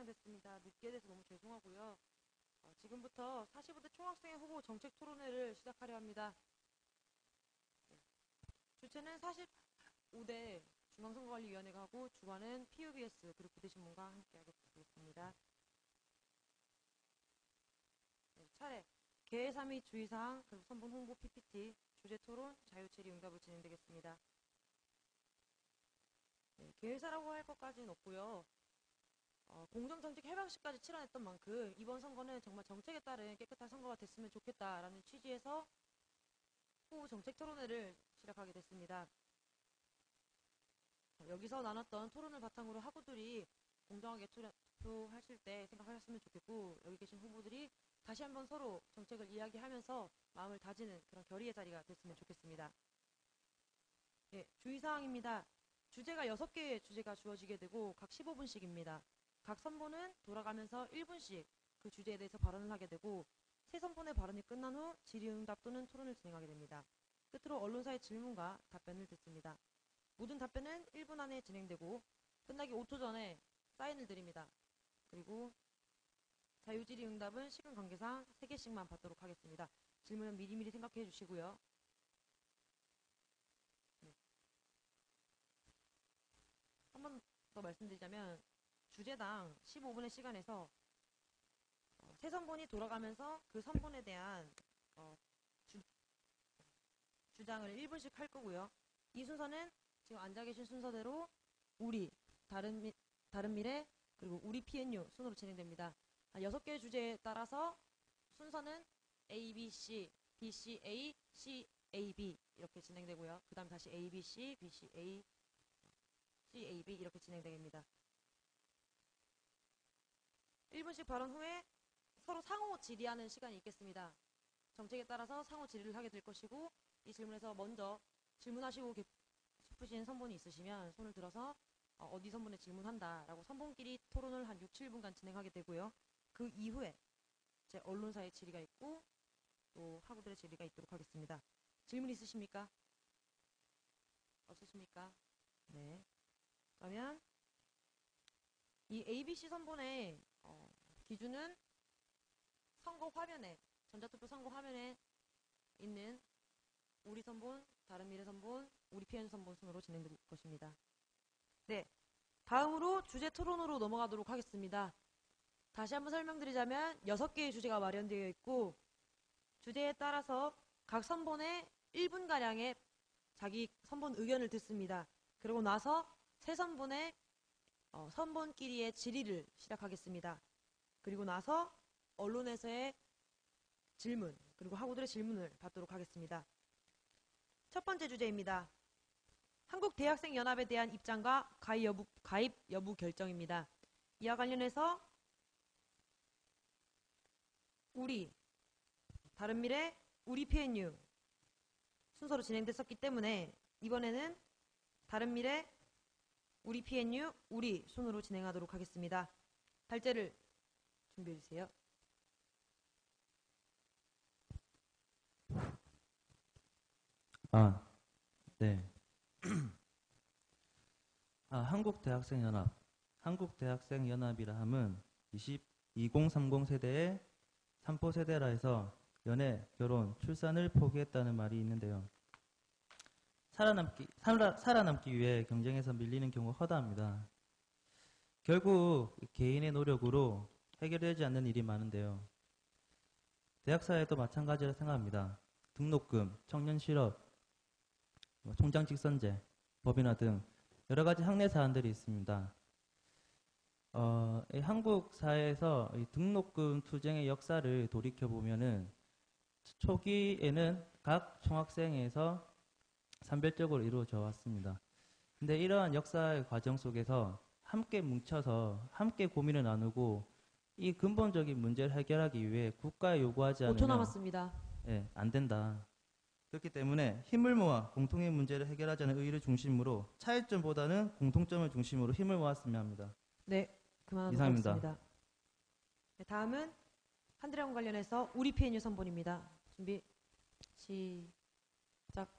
됐습니다. 늦게 돼서 너무 죄송하고요. 지금부터 45대 총학생회 후보 정책 토론회를 시작하려 합니다. 주체는 45대 중앙선거관리위원회가 하고 주관은 PUBS 그리고 부대신문과 함께하게 되겠습니다. 차례 개회 3위 주의사항 그리고 선본 홍보 PPT 주제 토론 자유질의 응답으로 진행되겠습니다. 개회사라고 할 것까지는 없고요. 공정정책 해방시까지 치러냈던 만큼 이번 선거는 정말 정책에 따른 깨끗한 선거가 됐으면 좋겠다라는 취지에서 후보 정책 토론회를 시작하게 됐습니다. 여기서 나눴던 토론을 바탕으로 학우들이 공정하게 투표하실 때 생각하셨으면 좋겠고, 여기 계신 후보들이 다시 한번 서로 정책을 이야기하면서 마음을 다지는 그런 결의의 자리가 됐으면 좋겠습니다. 주의사항입니다. 주제가 6개의 주제가 주어지게 되고 각 15분씩입니다. 각 선보는 돌아가면서 1분씩 그 주제에 대해서 발언을 하게 되고, 세 선본의 발언이 끝난 후 질의응답 또는 토론을 진행하게 됩니다. 끝으로 언론사의 질문과 답변을 듣습니다. 모든 답변은 1분 안에 진행되고 끝나기 5초 전에 사인을 드립니다. 그리고 자유질의응답은 시간 관계상 3개씩만 받도록 하겠습니다. 질문은 미리미리 생각해 주시고요. 한 번 더 말씀드리자면 주제당 15분의 시간에서 세 선본이 돌아가면서 그 선본에 대한 주장을 1분씩 할 거고요. 이 순서는 지금 앉아 계신 순서대로 우리, 다른 미래, 그리고 우리 PNU 순으로 진행됩니다. 6개의 주제에 따라서 순서는 A, B, C, B, C, A, C, A, B 이렇게 진행되고요. 그 다음 다시 A, B, C, B, C, A, C, A, B 이렇게 진행됩니다. 1분씩 발언 후에 서로 상호 질의하는 시간이 있겠습니다. 정책에 따라서 상호 질의를 하게 될 것이고, 이 질문에서 먼저 질문하시고 싶으신 선본이 있으시면 손을 들어서 어디 선본에 질문한다라고 선본끼리 토론을 한 6, 7분간 진행하게 되고요. 그 이후에 제 언론사의 질의가 있고 또 학우들의 질의가 있도록 하겠습니다. 질문 있으십니까? 없으십니까? 네. 그러면 이 ABC 선본의 기준은 선거 화면에, 전자투표 선거 화면에 있는 우리 선본, 다른 미래 선본, 우리 PN 선본 순으로 진행될 것입니다. 네, 다음으로 주제 토론으로 넘어가도록 하겠습니다. 다시 한번 설명드리자면 6개의 주제가 마련되어 있고, 주제에 따라서 각 선본에 1분가량의 자기 선본 의견을 듣습니다. 그러고 나서 세 선본의 선본끼리의 질의를 시작하겠습니다. 그리고 나서 언론에서의 질문, 그리고 학우들의 질문을 받도록 하겠습니다. 첫 번째 주제입니다. 한국대학생연합에 대한 입장과 가입 여부 결정입니다. 이와 관련해서 우리, 다른 미래, 우리 PNU 순서로 진행됐었기 때문에 이번에는 다른 미래, 우리 PNU, 우리 순으로 진행하도록 하겠습니다. 발제를 준비해주세요. 네. 한국대학생연합. 한국대학생연합이라 함은 2030 세대의 3포 세대라 해서 연애, 결혼, 출산을 포기했다는 말이 있는데요. 살아남기 위해 경쟁에서 밀리는 경우가 허다합니다. 결국 개인의 노력으로 해결되지 않는 일이 많은데요. 대학사회도 마찬가지라 생각합니다. 등록금, 청년 실업, 총장 직선제, 법인화 등 여러 가지 학내 사안들이 있습니다. 한국 사회에서 등록금 투쟁의 역사를 돌이켜보면은 초기에는 각 총학생회에서 산별적으로 이루어져 왔습니다. 근데 이러한 역사의 과정 속에서 함께 뭉쳐서 함께 고민을 나누고 이 근본적인 문제를 해결하기 위해 국가에 요구하지 않으면 5초 남았습니다. 안 된다. 그렇기 때문에 힘을 모아 공통의 문제를 해결하자는 의의를 중심으로 차이점보다는 공통점을 중심으로 힘을 모았으면 합니다. 네, 그만하도록 이상입니다. 하겠습니다. 네, 다음은 한드래곤 관련해서 우리 PNU 선본입니다. 준비 시작.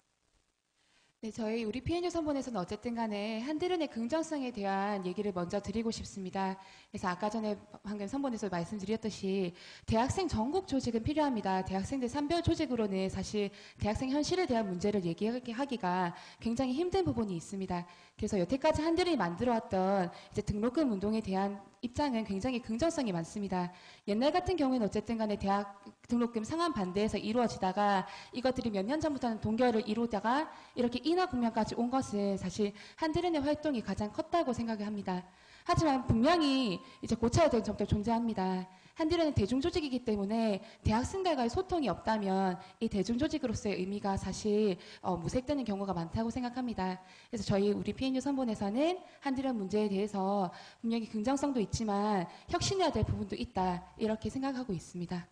네, 저희 우리 PNU 선본에서는 어쨌든 간에 한드른의 긍정성에 대한 얘기를 먼저 드리고 싶습니다. 그래서 아까 전에 방금 선본에서 말씀드렸듯이 대학생 전국 조직은 필요합니다. 대학생들 산별 조직으로는 사실 대학생 현실에 대한 문제를 얘기하기가 굉장히 힘든 부분이 있습니다. 그래서 여태까지 한드른이 만들어왔던 이제 등록금 운동에 대한 입장은 굉장히 긍정성이 많습니다. 옛날 같은 경우에는 어쨌든 간에 대학 등록금 상한 반대에서 이루어지다가 이것들이 몇 년 전부터는 동결을 이루다가 이렇게 인하 국면까지 온 것은 사실 한드른의 활동이 가장 컸다고 생각을 합니다. 하지만 분명히 이제 고쳐야 될 점도 존재합니다. 한드른은 대중조직이기 때문에 대학생들과의 소통이 없다면 이 대중조직으로서의 의미가 사실 무색되는 경우가 많다고 생각합니다. 그래서 저희 우리 PNU 선본에서는 한드른 문제에 대해서 분명히 긍정성도 있지만 혁신해야 될 부분도 있다 이렇게 생각하고 있습니다.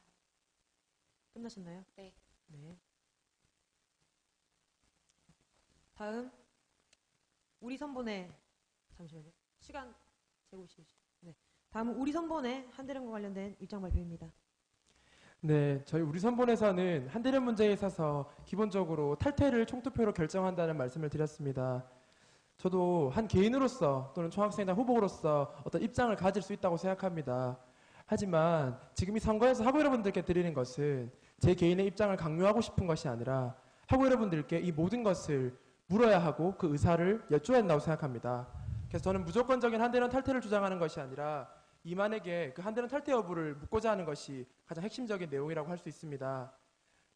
끝나셨나요? 네. 네. 다음 우리 선본의 잠시만요. 시간 재고 있으시죠? 네. 다음은 우리 선본의 한드른과 관련된 입장 발표입니다. 네, 저희 우리 선본에서는 한드른 문제에 있어서 기본적으로 탈퇴를 총투표로 결정한다는 말씀을 드렸습니다. 저도 한 개인으로서 또는 총학생회장 후보로서 어떤 입장을 가질 수 있다고 생각합니다. 하지만 지금 이 선거에서 학우 여러분들께 드리는 것은 제 개인의 입장을 강요하고 싶은 것이 아니라 학우 여러분들께 이 모든 것을 물어야 하고 그 의사를 여쭈어야 한다고 생각합니다. 그래서 저는 무조건적인 한드른 탈퇴를 주장하는 것이 아니라 이만에게 그 한드른 탈퇴 여부를 묻고자 하는 것이 가장 핵심적인 내용이라고 할 수 있습니다.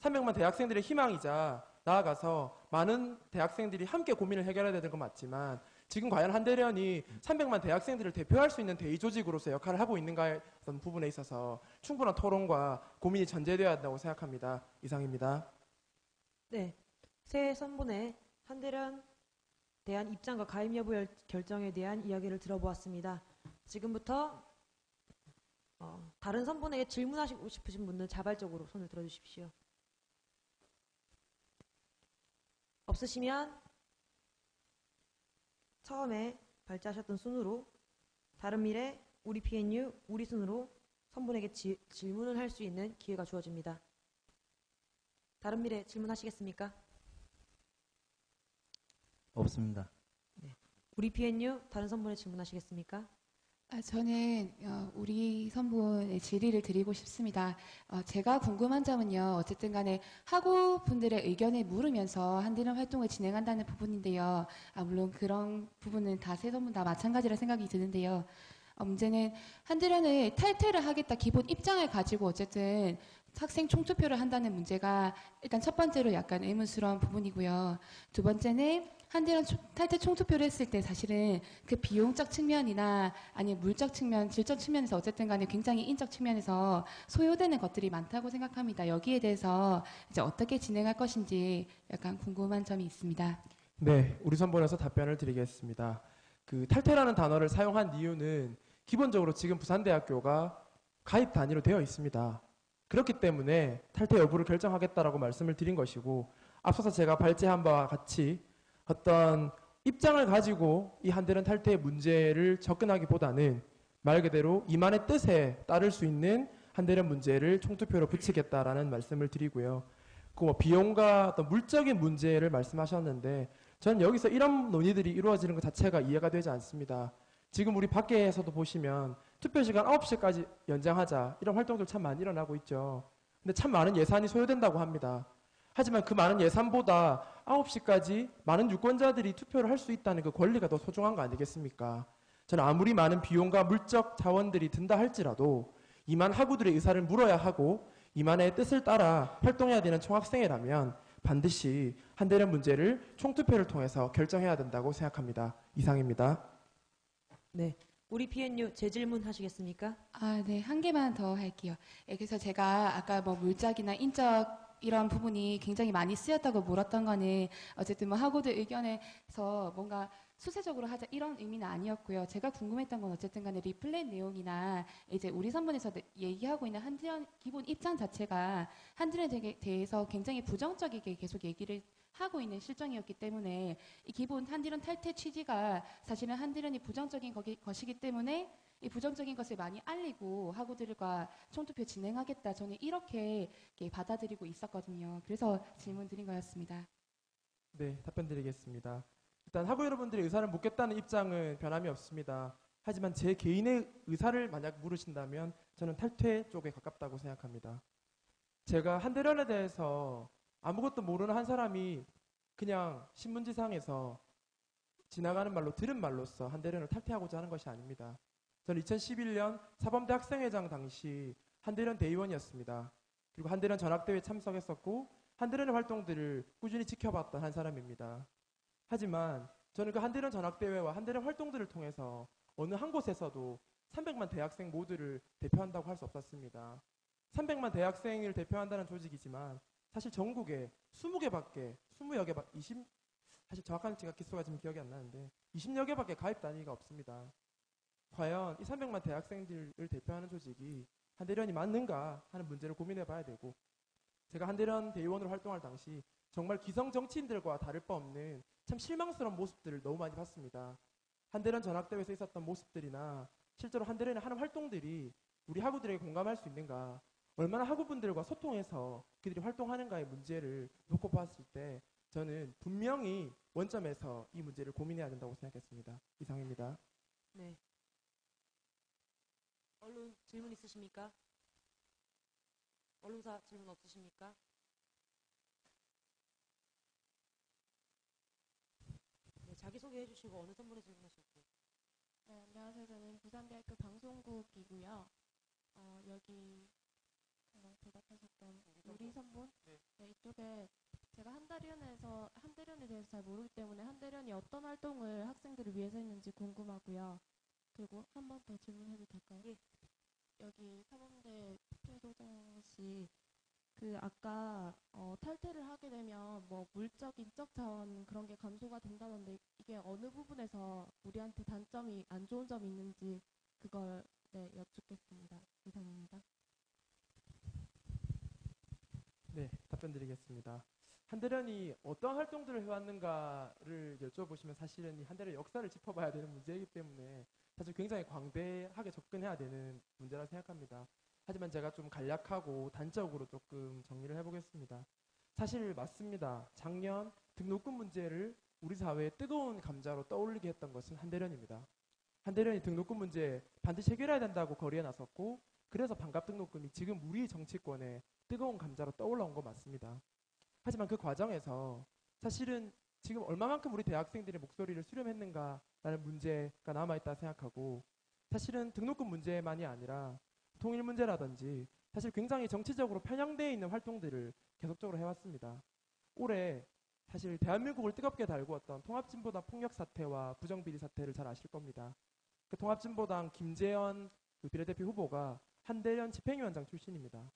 300만 대학생들의 희망이자 나아가서 많은 대학생들이 함께 고민을 해결해야 되는 건 맞지만 지금 과연 한드른이 300만 대학생들을 대표할 수 있는 대의조직으로서 역할을 하고 있는가의 어떤 부분에 있어서 충분한 토론과 고민이 전제되어야 한다고 생각합니다. 이상입니다. 네. 새 선본의 한드른 대한 입장과 가입 여부 결정에 대한 이야기를 들어보았습니다. 지금부터 다른 선본에게 질문하시고 싶으신 분은 자발적으로 손을 들어주십시오. 없으시면 처음에 발제하셨던 순으로 다른 미래, 우리 PNU, 우리 순으로 선본에게 질문을 할 수 있는 기회가 주어집니다. 다른 미래 질문하시겠습니까? 없습니다. 네. 우리 PNU 다른 선본에 질문하시겠습니까? 저는 우리 선본에 질의를 드리고 싶습니다. 제가 궁금한 점은요. 어쨌든 간에 학우분들의 의견을 물으면서 한드른 활동을 진행한다는 부분인데요. 물론 그런 부분은 다 세 선본 다 마찬가지라 생각이 드는데요. 문제는 한드른을 탈퇴를 하겠다 기본 입장을 가지고 어쨌든 학생 총투표를 한다는 문제가 일단 첫 번째로 약간 의문스러운 부분이고요. 두 번째는 한드른 탈퇴 총투표를 했을 때 사실은 그 비용적 측면이나 아니면 물적 측면, 질적 측면에서 어쨌든 간에 굉장히 인적 측면에서 소요되는 것들이 많다고 생각합니다. 여기에 대해서 이제 어떻게 진행할 것인지 약간 궁금한 점이 있습니다. 네, 우리 선본에서 답변을 드리겠습니다. 그 탈퇴라는 단어를 사용한 이유는 기본적으로 지금 부산대학교가 가입 단위로 되어 있습니다. 그렇기 때문에 탈퇴 여부를 결정하겠다라고 말씀을 드린 것이고 앞서서 제가 발제한 바와 같이 어떤 입장을 가지고 이 한드른 탈퇴의 문제를 접근하기보다는 말 그대로 이만의 뜻에 따를 수 있는 한드른 문제를 총투표로 붙이겠다라는 말씀을 드리고요. 그 비용과 어떤 물적인 문제를 말씀하셨는데 저는 여기서 이런 논의들이 이루어지는 것 자체가 이해가 되지 않습니다. 지금 우리 밖에서도 보시면 투표시간 9시까지 연장하자 이런 활동들 참 많이 일어나고 있죠. 근데 참 많은 예산이 소요된다고 합니다. 하지만 그 많은 예산보다 9시까지 많은 유권자들이 투표를 할 수 있다는 그 권리가 더 소중한 거 아니겠습니까? 저는 아무리 많은 비용과 물적 자원들이 든다 할지라도 이만 학우들의 의사를 물어야 하고 이만의 뜻을 따라 활동해야 되는 총학생회라면 반드시 한드른 문제를 총투표를 통해서 결정해야 된다고 생각합니다. 이상입니다. 네. 우리 PNU 재질문 하시겠습니까? 네. 한 개만 더 할게요. 그래서 제가 아까 뭐 물적이나 인적 이런 부분이 굉장히 많이 쓰였다고 물었던 거는 어쨌든 뭐 학우들 의견에서 뭔가 수세적으로 하자 이런 의미는 아니었고요. 제가 궁금했던 건 어쨌든 간에 리플렛 내용이나 이제 우리 선본에서 얘기하고 있는 한드른 기본 입장 자체가 한드른에 대해서 굉장히 부정적이게 계속 얘기를 하고 있는 실정이었기 때문에 이 기본 한드른 탈퇴 취지가 사실은 한드른이 부정적인 것이기 때문에 이 부정적인 것을 많이 알리고 학우들과 총투표 진행하겠다. 저는 이렇게 받아들이고 있었거든요. 그래서 질문 드린 거였습니다. 네, 답변 드리겠습니다. 일단 학우 여러분들의 의사를 묻겠다는 입장은 변함이 없습니다. 하지만 제 개인의 의사를 만약 물으신다면 저는 탈퇴 쪽에 가깝다고 생각합니다. 제가 한대련에 대해서 아무것도 모르는 한 사람이 그냥 신문지상에서 지나가는 말로 들은 말로써 한대련을 탈퇴하고자 하는 것이 아닙니다. 저는 2011년 사범대 학생회장 당시 한대련 대의원이었습니다. 그리고 한대련 전학대회에 참석했었고 한대련의 활동들을 꾸준히 지켜봤던 한 사람입니다. 하지만 저는 그 한대련 전학대회와 한대련 활동들을 통해서 어느 한 곳에서도 300만 대학생 모두를 대표한다고 할 수 없었습니다. 300만 대학생을 대표한다는 조직이지만 사실 전국에 20개밖에 20여 개, 20 사실 정확한 제가 기수가 지금 기억이 안 나는데 20여 개밖에 가입 단위가 없습니다. 과연 이 300만 대학생들을 대표하는 조직이 한대련이 맞는가 하는 문제를 고민해 봐야 되고, 제가 한대련 대의원으로 활동할 당시 정말 기성 정치인들과 다를 바 없는 참 실망스러운 모습들을 너무 많이 봤습니다. 한대련 전학대회에서 있었던 모습들이나 실제로 한대련의 하는 활동들이 우리 학우들에게 공감할 수 있는가, 얼마나 학우분들과 소통해서 그들이 활동하는가의 문제를 놓고 봤을 때 저는 분명히 원점에서 이 문제를 고민해야 된다고 생각했습니다. 이상입니다. 네. 언론 질문 있으십니까? 언론사 질문 없으십니까? 네, 자기소개해 주시고 어느 선물에 질문하실까요? 네, 안녕하세요. 저는 부산대학교 방송국이고요. 여기 대답하셨던 우리 선본? 네, 이쪽에 제가 한대련에 대해서 잘 모르기 때문에 한대련이 어떤 활동을 학생들을 위해서 했는지 궁금하고요. 그리고 한 번 더 질문해도 될까요? 예. 여기 사범대 최소정 씨, 그 아까 탈퇴를 하게 되면 뭐 물적, 인적 자원 그런 게 감소가 된다던데 이게 어느 부분에서 우리한테 단점이 안 좋은 점이 있는지 그걸 네, 여쭙겠습니다. 이상입니다. 네, 답변 드리겠습니다. 한대련이 어떤 활동들을 해왔는가를 여쭤보시면 사실은 이 한대련의 역사를 짚어봐야 되는 문제이기 때문에 사실 굉장히 광대하게 접근해야 되는 문제라 생각합니다. 하지만 제가 좀 간략하고 단적으로 조금 정리를 해보겠습니다. 사실 맞습니다. 작년 등록금 문제를 우리 사회의 뜨거운 감자로 떠올리게 했던 것은 한대련입니다. 한대련이 등록금 문제 반드시 해결해야 된다고 거리에 나섰고, 그래서 반값 등록금이 지금 우리 정치권에 뜨거운 감자로 떠올라온 거 맞습니다. 하지만 그 과정에서 사실은 지금 얼마만큼 우리 대학생들의 목소리를 수렴했는가라는 문제가 남아있다 생각하고, 사실은 등록금 문제만이 아니라 통일 문제라든지 사실 굉장히 정치적으로 편향되어 있는 활동들을 계속적으로 해왔습니다. 올해 사실 대한민국을 뜨겁게 달구었던 통합진보당 폭력 사태와 부정비리 사태를 잘 아실 겁니다. 그 통합진보당 김재현 그 비례대표 후보가 한대련 집행위원장 출신입니다.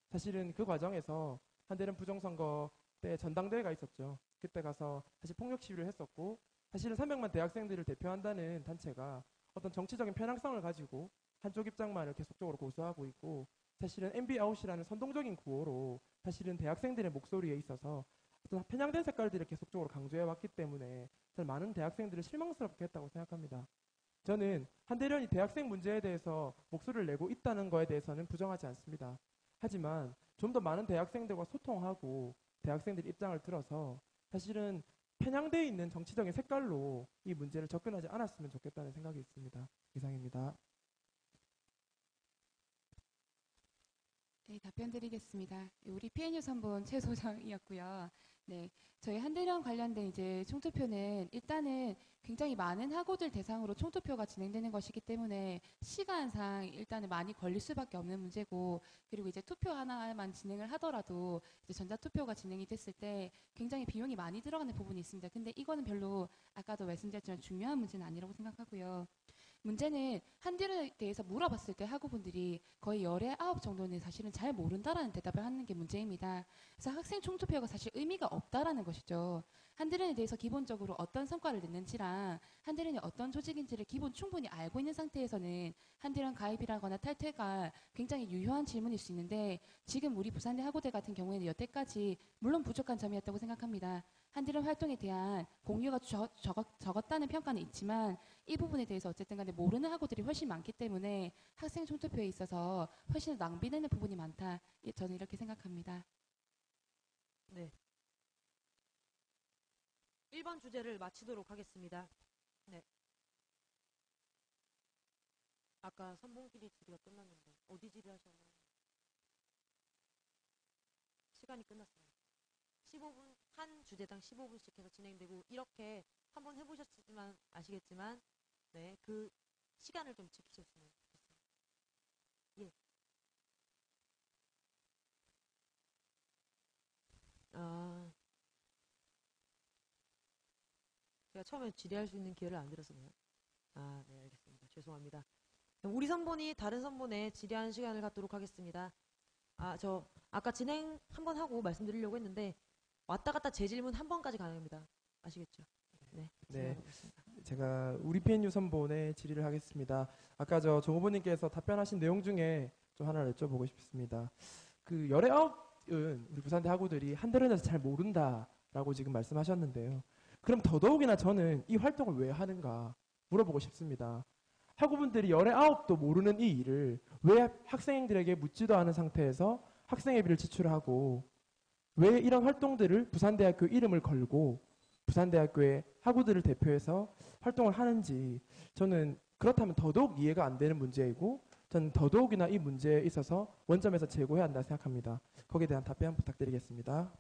사실은 그 과정에서 한대련 부정선거 때 전당대회가 있었죠. 그때 가서 사실 폭력 시위를 했었고, 사실은 300만 대학생들을 대표한다는 단체가 어떤 정치적인 편향성을 가지고 한쪽 입장만을 계속적으로 고수하고 있고, 사실은 MB 아웃이라는 선동적인 구호로 사실은 대학생들의 목소리에 있어서 어떤 편향된 색깔들을 계속적으로 강조해 왔기 때문에 저는 많은 대학생들을 실망스럽게 했다고 생각합니다. 저는 한대련이 대학생 문제에 대해서 목소리를 내고 있다는 거에 대해서는 부정하지 않습니다. 하지만 좀 더 많은 대학생들과 소통하고 대학생들 입장을 들어서 사실은 편향되어 있는 정치적인 색깔로 이 문제를 접근하지 않았으면 좋겠다는 생각이 있습니다. 이상입니다. 네, 답변 드리겠습니다. 우리 PNU 선본 최소정이었고요. 네, 저희 한대련 관련된 이제 총투표는 일단은 굉장히 많은 학우들 대상으로 총투표가 진행되는 것이기 때문에 시간상 일단은 많이 걸릴 수밖에 없는 문제고, 그리고 이제 투표 하나만 진행을 하더라도 이제 전자투표가 진행이 됐을 때 굉장히 비용이 많이 들어가는 부분이 있습니다. 근데 이거는 별로 아까도 말씀드렸지만 중요한 문제는 아니라고 생각하고요. 문제는 한대련에 대해서 물어봤을 때 학우분들이 거의 열의 9 정도는 사실은 잘 모른다라는 대답을 하는 게 문제입니다. 그래서 학생 총투표가 사실 의미가 없다라는 것이죠. 한대련에 대해서 기본적으로 어떤 성과를 냈는지랑 한대련이 어떤 조직인지를 기본 충분히 알고 있는 상태에서는 한대련 가입이라거나 탈퇴가 굉장히 유효한 질문일 수 있는데, 지금 우리 부산대 학우대 같은 경우에는 여태까지 물론 부족한 점이었다고 생각합니다. 한대련 활동에 대한 공유가 적었다는 평가는 있지만 이 부분에 대해서 어쨌든 간에 모르는 학우들이 훨씬 많기 때문에 학생 총투표에 있어서 훨씬 낭비되는 부분이 많다. 저는 이렇게 생각합니다. 네. 1번 주제를 마치도록 하겠습니다. 네. 아까 선봉끼리 질의가 끝났는데 어디 질의하셨나요? 시간이 끝났습니다. 15분, 한 주제당 15분씩 해서 진행되고 이렇게 한번 해보셨지만 아시겠지만 네, 그 시간을 좀 지키셨으면 좋겠습니다. 예. 제가 처음에 질의할 수 있는 기회를 안 드렸었나요? 네, 알겠습니다. 죄송합니다. 그럼 우리 선본이 다른 선본에 질의하는 시간을 갖도록 하겠습니다. 저 아까 진행 한번 하고 말씀드리려고 했는데 왔다 갔다 제 질문 한 번까지 가능합니다. 아시겠죠? 네. 네. 진행하겠습니다. 제가 우리 PNU 선본에 질의를 하겠습니다. 아까 정 후보님께서 답변하신 내용 중에 좀 하나를 여쭤보고 싶습니다. 그 열의 아홉은 우리 부산대 학우들이 한대련에서 잘 모른다라고 지금 말씀하셨는데요. 그럼 더더욱이나 저는 이 활동을 왜 하는가 물어보고 싶습니다. 학우분들이 열의 아홉도 모르는 이 일을 왜 학생들에게 묻지도 않은 상태에서 학생회비를 지출하고 왜 이런 활동들을 부산대학교 이름을 걸고 부산대학교의 학우들을 대표해서 활동을 하는지 저는 그렇다면 더더욱 이해가 안 되는 문제이고 저는 더더욱이나 이 문제에 있어서 원점에서 제고해야 한다 생각합니다. 거기에 대한 답변 부탁드리겠습니다.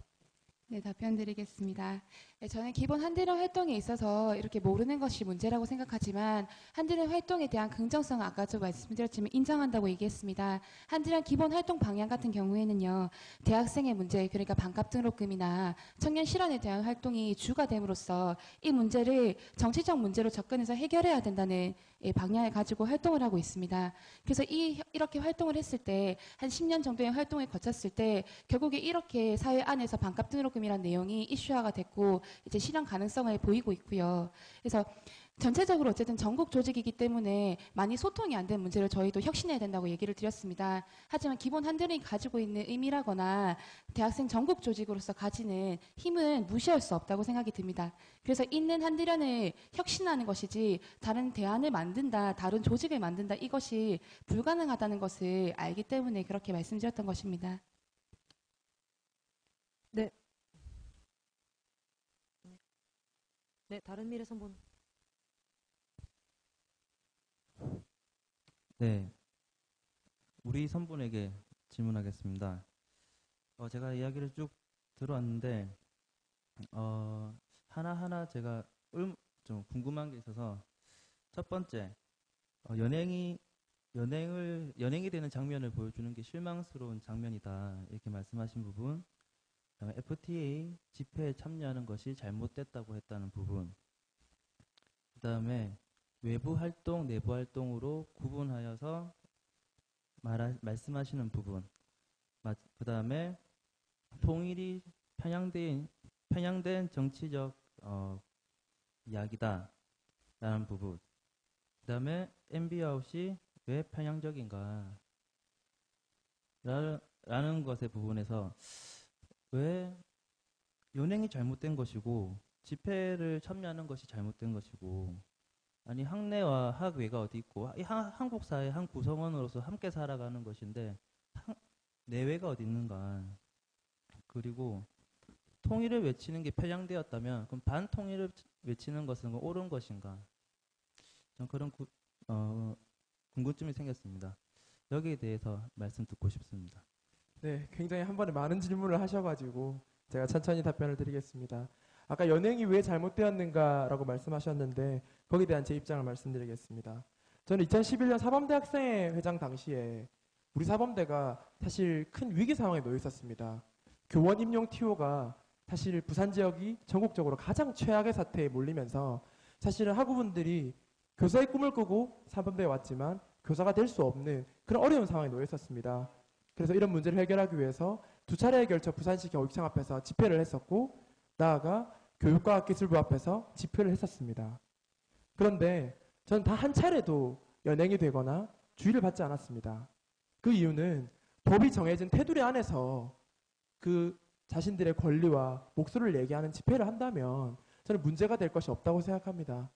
네, 답변 드리겠습니다. 네, 저는 기본 한대련 활동에 있어서 이렇게 모르는 것이 문제라고 생각하지만 한대련 활동에 대한 긍정성은 아까도 말씀드렸지만 인정한다고 얘기했습니다. 한대련 기본 활동 방향 같은 경우에는요. 대학생의 문제, 그러니까 반값 등록금이나 청년 실현에 대한 활동이 주가 됨으로써 이 문제를 정치적 문제로 접근해서 해결해야 된다는 방향을 가지고 활동을 하고 있습니다. 그래서 이렇게 활동을 했을 때 한 10년 정도의 활동을 거쳤을 때 결국에 이렇게 사회 안에서 반값 등록금이라는 내용이 이슈화가 됐고 이제 실현 가능성을 보이고 있고요. 그래서 전체적으로 어쨌든 전국 조직이기 때문에 많이 소통이 안 된 문제를 저희도 혁신해야 된다고 얘기를 드렸습니다. 하지만 기본 한대련이 가지고 있는 의미라거나 대학생 전국 조직으로서 가지는 힘은 무시할 수 없다고 생각이 듭니다. 그래서 있는 한대련을 혁신하는 것이지 다른 대안을 만든다, 다른 조직을 만든다 이것이 불가능하다는 것을 알기 때문에 그렇게 말씀드렸던 것입니다. 네, 다른 미래 선본. 네, 우리 선분에게 질문하겠습니다. 제가 이야기를 쭉 들어왔는데 하나하나 제가 좀 궁금한 게 있어서 첫 번째 연행이 되는 장면을 보여주는 게 실망스러운 장면이다 이렇게 말씀하신 부분, 그다음에 FTA 집회에 참여하는 것이 잘못됐다고 했다는 부분, 그다음에 외부 활동, 내부 활동으로 구분하여서 말씀하시는 부분, 그다음에 통일이 편향된 정치적 이야기다라는 부분, 그다음에 MB아웃이 왜 편향적인가 라는 것의 부분에서 왜 연행이 잘못된 것이고 집회를 참여하는 것이 잘못된 것이고, 아니 학내와 학외가 어디 있고 한국 사회 한 구성원으로서 함께 살아가는 것인데 내외가 어디 있는가, 그리고 통일을 외치는 게 편향되었다면 그럼 반통일을 외치는 것은 옳은 것인가, 전 그런 궁금증이 생겼습니다. 여기에 대해서 말씀 듣고 싶습니다. 네, 굉장히 한 번에 많은 질문을 하셔가지고 제가 천천히 답변을 드리겠습니다. 아까 연행이 왜 잘못되었는가라고 말씀하셨는데 거기에 대한 제 입장을 말씀드리겠습니다. 저는 2011년 사범대 학생회 회장 당시에 우리 사범대가 사실 큰 위기 상황에 놓여 있었습니다. 교원 임용 TO가 사실 부산 지역이 전국적으로 가장 최악의 사태에 몰리면서 사실은 학우분들이 교사의 꿈을 꾸고 사범대에 왔지만 교사가 될 수 없는 그런 어려운 상황에 놓여 있었습니다. 그래서 이런 문제를 해결하기 위해서 두 차례에 걸쳐 부산시 교육청 앞에서 집회를 했었고 나아가 교육과학기술부 앞에서 집회를 했었습니다. 그런데 저는 다 한 차례도 연행이 되거나 주의를 받지 않았습니다. 그 이유는 법이 정해진 테두리 안에서 그 자신들의 권리와 목소리를 얘기하는 집회를 한다면 저는 문제가 될 것이 없다고 생각합니다.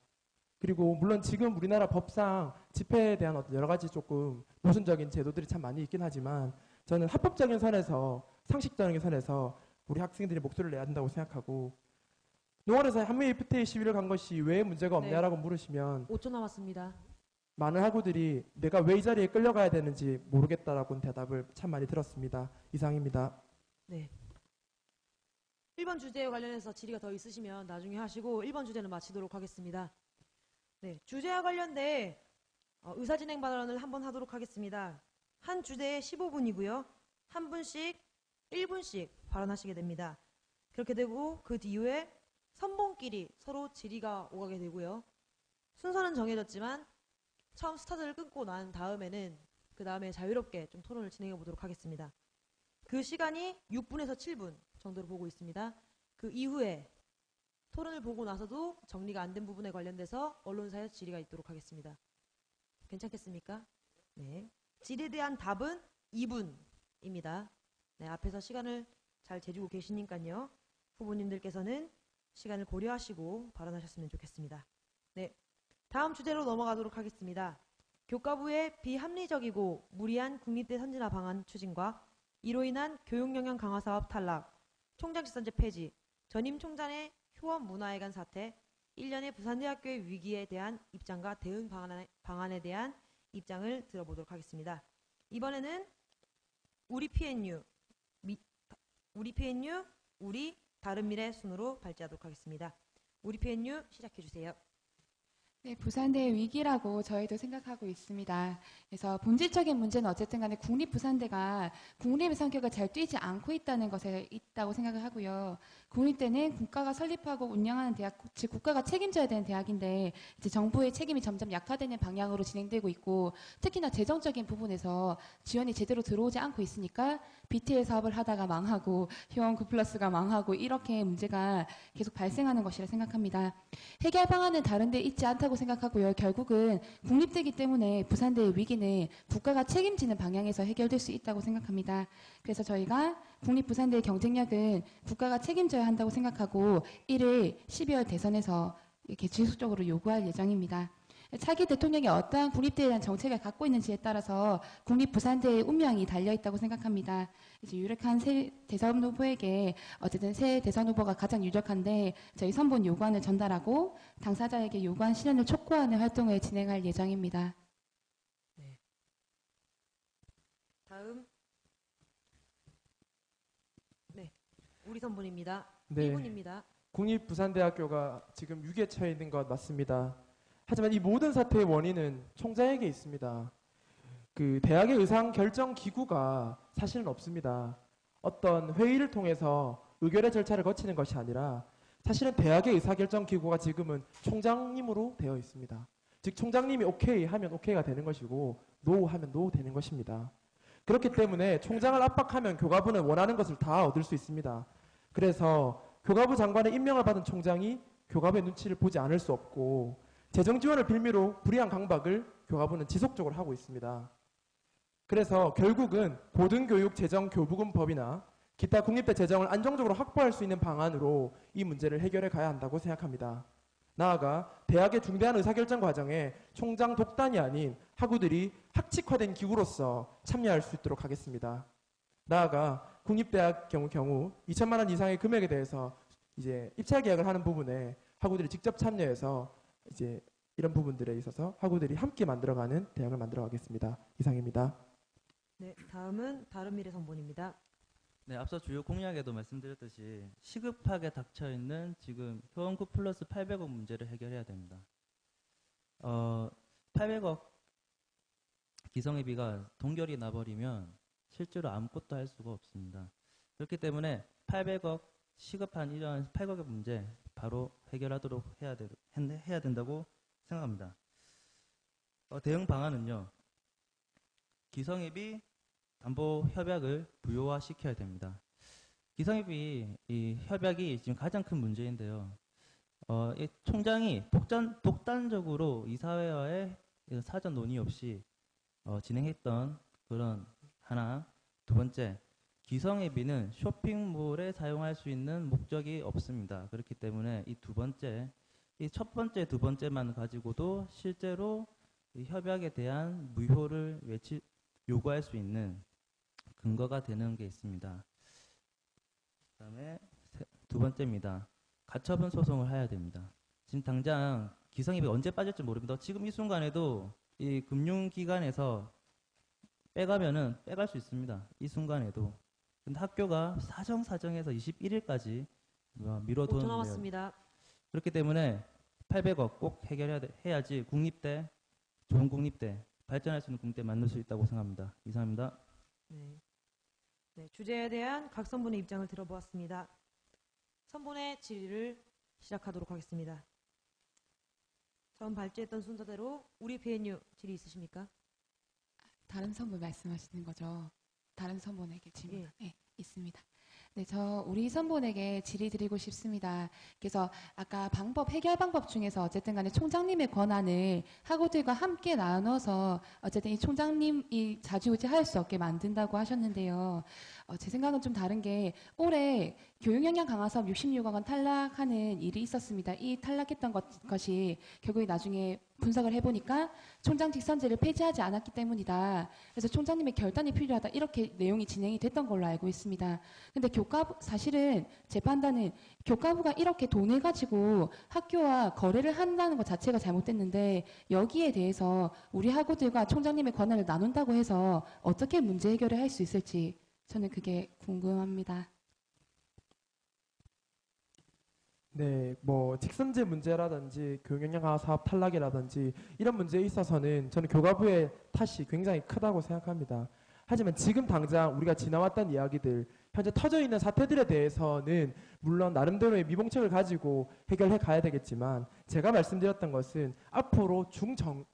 그리고 물론 지금 우리나라 법상 집회에 대한 어떤 여러 가지 조금 모순적인 제도들이 참 많이 있긴 하지만 저는 합법적인 선에서 상식적인 선에서 우리 학생들이 목소리를 내야 한다고 생각하고, 농활에서 한미 FTA 시위를 간 것이 왜 문제가 네. 없냐라고 물으시면 5초 남았습니다. 많은 학우들이 내가 왜 이 자리에 끌려가야 되는지 모르겠다라고 대답을 참 많이 들었습니다. 이상입니다. 네. 1번 주제와 관련해서 질의가 더 있으시면 나중에 하시고 1번 주제는 마치도록 하겠습니다. 네, 주제와 관련돼 의사진행 발언을 한번 하도록 하겠습니다. 한 주제에 15분이고요. 한 분씩 1분씩 발언하시게 됩니다. 그렇게 되고 그 뒤에 선봉끼리 서로 질의가 오가게 되고요. 순서는 정해졌지만 처음 스타트를 끊고 난 다음에는 그 다음에 자유롭게 좀 토론을 진행해 보도록 하겠습니다. 그 시간이 6분에서 7분 정도로 보고 있습니다. 그 이후에 토론을 보고 나서도 정리가 안 된 부분에 관련돼서 언론사에 질의가 있도록 하겠습니다. 괜찮겠습니까? 네. 질의에 대한 답은 2분입니다. 네, 앞에서 시간을 잘 재주고 계시니까요. 후보님들께서는 시간을 고려하시고 발언하셨으면 좋겠습니다. 네. 다음 주제로 넘어가도록 하겠습니다. 교과부의 비합리적이고 무리한 국립대 선진화 방안 추진과 이로 인한 교육 영역 강화 사업 탈락, 총장직선제 폐지, 전임 총장의 효원 문화회관 사태, 1년의 부산대학교의 위기에 대한 입장과 대응 방안에 대한 입장을 들어보도록 하겠습니다. 이번에는 우리 PNU, 우리 다른 미래 순으로 발제하도록 하겠습니다. 우리 PNU 시작해 주세요. 네, 부산대의 위기라고 저희도 생각하고 있습니다. 그래서 본질적인 문제는 어쨌든 간에 국립부산대가 국립의 성격을 잘 띄지 않고 있다는 것에 있다고 생각을 하고요. 국립대는 국가가 설립하고 운영하는 대학, 즉 국가가 책임져야 되는 대학인데 이제 정부의 책임이 점점 약화되는 방향으로 진행되고 있고 특히나 재정적인 부분에서 지원이 제대로 들어오지 않고 있으니까 BTL 사업을 하다가 망하고 효원 9+가 망하고 이렇게 문제가 계속 발생하는 것이라 생각합니다. 해결 방안은 다른 데 있지 않다고 생각하고요. 결국은 국립대이기 때문에 부산대의 위기는 국가가 책임지는 방향에서 해결될 수 있다고 생각합니다. 그래서 저희가 국립부산대의 경쟁력은 국가가 책임져야 한다고 생각하고 이를 12월 대선에서 이렇게 지속적으로 요구할 예정입니다. 차기 대통령이 어떠한 국립대에 대한 정책을 갖고 있는지에 따라서 국립부산대의 운명이 달려있다고 생각합니다. 이제 유력한 새 대선 후보에게 어쨌든 새 대선 후보가 가장 유력한데 저희 선본 요구안을 전달하고 당사자에게 요구안 실현을 촉구하는 활동을 진행할 예정입니다. 네. 다음 네, 우리 선분입니다. 네. 1분입니다. 국립부산대학교가 지금 위기에 처해 있는 것 맞습니다. 하지만 이 모든 사태의 원인은 총장에게 있습니다. 그 대학의 의상 결정 기구가 사실은 없습니다. 어떤 회의를 통해서 의결의 절차를 거치는 것이 아니라 사실은 대학의 의사결정 기구가 지금은 총장님으로 되어 있습니다. 즉 총장님이 오케이 하면 오케이가 되는 것이고 노 하면 노 되는 것입니다. 그렇기 때문에 총장을 압박하면 교과부는 원하는 것을 다 얻을 수 있습니다. 그래서 교과부 장관의 임명을 받은 총장이 교과부의 눈치를 보지 않을 수 없고 재정 지원을 빌미로 불이한 강박을 교과부는 지속적으로 하고 있습니다. 그래서 결국은 고등교육재정교부금법이나 기타 국립대 재정을 안정적으로 확보할 수 있는 방안으로 이 문제를 해결해 가야 한다고 생각합니다. 나아가 대학의 중대한 의사결정 과정에 총장 독단이 아닌 학우들이 학칙화된 기구로서 참여할 수 있도록 하겠습니다. 나아가 국립대학 경우 2천만 원 이상의 금액에 대해서 이제 입찰 계약을 하는 부분에 학우들이 직접 참여해서 이제 이런 부분들에 있어서 학우들이 함께 만들어가는 대학을 만들어가겠습니다. 이상입니다. 네, 다음은 다른 미래 선본입니다. 네, 앞서 주요 공약에도 말씀드렸듯이 시급하게 닥쳐 있는 지금 효원구 플러스 800억 문제를 해결해야 됩니다. 800억 기성예비가 동결이 나버리면 실제로 아무것도 할 수가 없습니다. 그렇기 때문에 800억 시급한 이런 800억 문제 바로 해결하도록 해야 된다고 생각합니다. 대응 방안은요. 기성예비 담보 협약을 무효화시켜야 됩니다. 기성예비 이 협약이 지금 가장 큰 문제인데요. 이 총장이 독단적으로 이사회와의 사전 논의 없이 진행했던 그런 하나. 두 번째, 기성예비는 쇼핑몰에 사용할 수 있는 목적이 없습니다. 그렇기 때문에 이 첫 번째, 두 번째만 가지고도 실제로 이 협약에 대한 무효를 요구할 수 있는 근거가 되는 게 있습니다. 그다음에 두 번째입니다. 가처분 소송을 해야 됩니다. 지금 당장 기성입이 언제 빠질지 모릅니다. 지금 이 순간에도 이 금융기관에서 빼가면은 빼갈 수 있습니다. 이 순간에도. 근데 학교가 사정사정해서 21일까지 또 미뤄둔 남았습니다. 그렇기 때문에 800억 꼭 해야지 국립대, 좋은 국립대, 발전할 수 있는 국립대 만들 수 있다고 생각합니다. 이상입니다. 네. 네, 주제에 대한 각 선분의 입장을 들어보았습니다. 선분의 질의를 시작하도록 하겠습니다. 처음 발제했던 순서대로 우리 PNU 질의 있으십니까? 다른 선분 말씀하시는 거죠? 다른 선분에게 질문. 예. 네, 있습니다. 네, 저 우리 선분에게 질의 드리고 싶습니다. 그래서 아까 해결 방법 중에서 어쨌든 간에 총장님의 권한을 학우들과 함께 나눠서 어쨌든 이 총장님이 좌지우지할 수 없게 만든다고 하셨는데요. 제 생각은 좀 다른 게 올해 교육역량 강화 사업 66억 원 탈락하는 일이 있었습니다. 이 탈락했던 것이 결국에 나중에 분석을 해보니까 총장 직선제를 폐지하지 않았기 때문이다. 그래서 총장님의 결단이 필요하다. 이렇게 내용이 진행이 됐던 걸로 알고 있습니다. 근데 사실은 제 판단은 교과부가 이렇게 돈을 가지고 학교와 거래를 한다는 것 자체가 잘못됐는데 여기에 대해서 우리 학우들과 총장님의 권한을 나눈다고 해서 어떻게 문제 해결을 할 수 있을지 저는 그게 궁금합니다. 네, 뭐 직선제 문제라든지 교육역량 강화 사업 탈락이라든지 이런 문제에 있어서는 저는 교과부의 탓이 굉장히 크다고 생각합니다. 하지만 지금 당장 우리가 지나왔던 이야기들, 현재 터져 있는 사태들에 대해서는 물론 나름대로의 미봉책을 가지고 해결해 가야 되겠지만 제가 말씀드렸던 것은 앞으로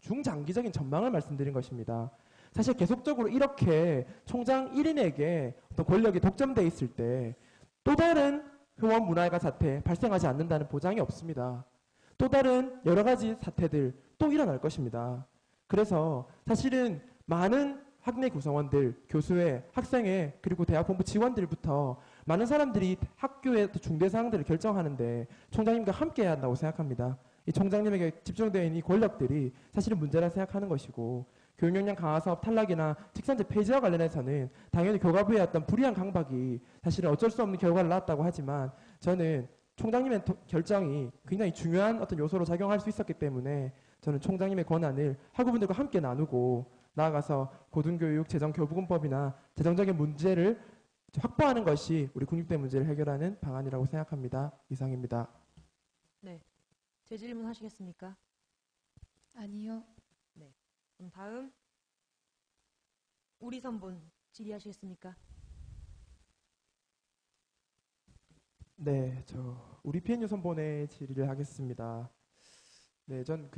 중장기적인 전망을 말씀드린 것입니다. 사실 계속적으로 이렇게 총장 1인에게 어떤 권력이 독점돼 있을 때 또 다른 회원 문화회관 사태 발생하지 않는다는 보장이 없습니다. 또 다른 여러 가지 사태들 또 일어날 것입니다. 그래서 사실은 많은 학내 구성원들, 교수회, 학생회, 그리고 대학 본부 직원들부터 많은 사람들이 학교의 중대 사항들을 결정하는데 총장님과 함께 해야 한다고 생각합니다. 이 총장님에게 집중되어 있는 이 권력들이 사실은 문제라 생각하는 것이고 교육역량 강화 사업 탈락이나 직선제 폐지와 관련해서는 당연히 교과부의 어떤 불이한 강박이 사실은 어쩔 수 없는 결과를 낳았다고 하지만 저는 총장님의 결정이 굉장히 중요한 어떤 요소로 작용할 수 있었기 때문에 저는 총장님의 권한을 학우분들과 함께 나누고 나아가서 고등교육 재정교부금법이나 재정적인 문제를 확보하는 것이 우리 국립대 문제를 해결하는 방안이라고 생각합니다. 이상입니다. 네. 재질문 하시겠습니까? 아니요. 그럼 다음 우리 선분 질의하시겠습니까? 네, 우리 PNU 선본의 질의를 하겠습니다. 네, 전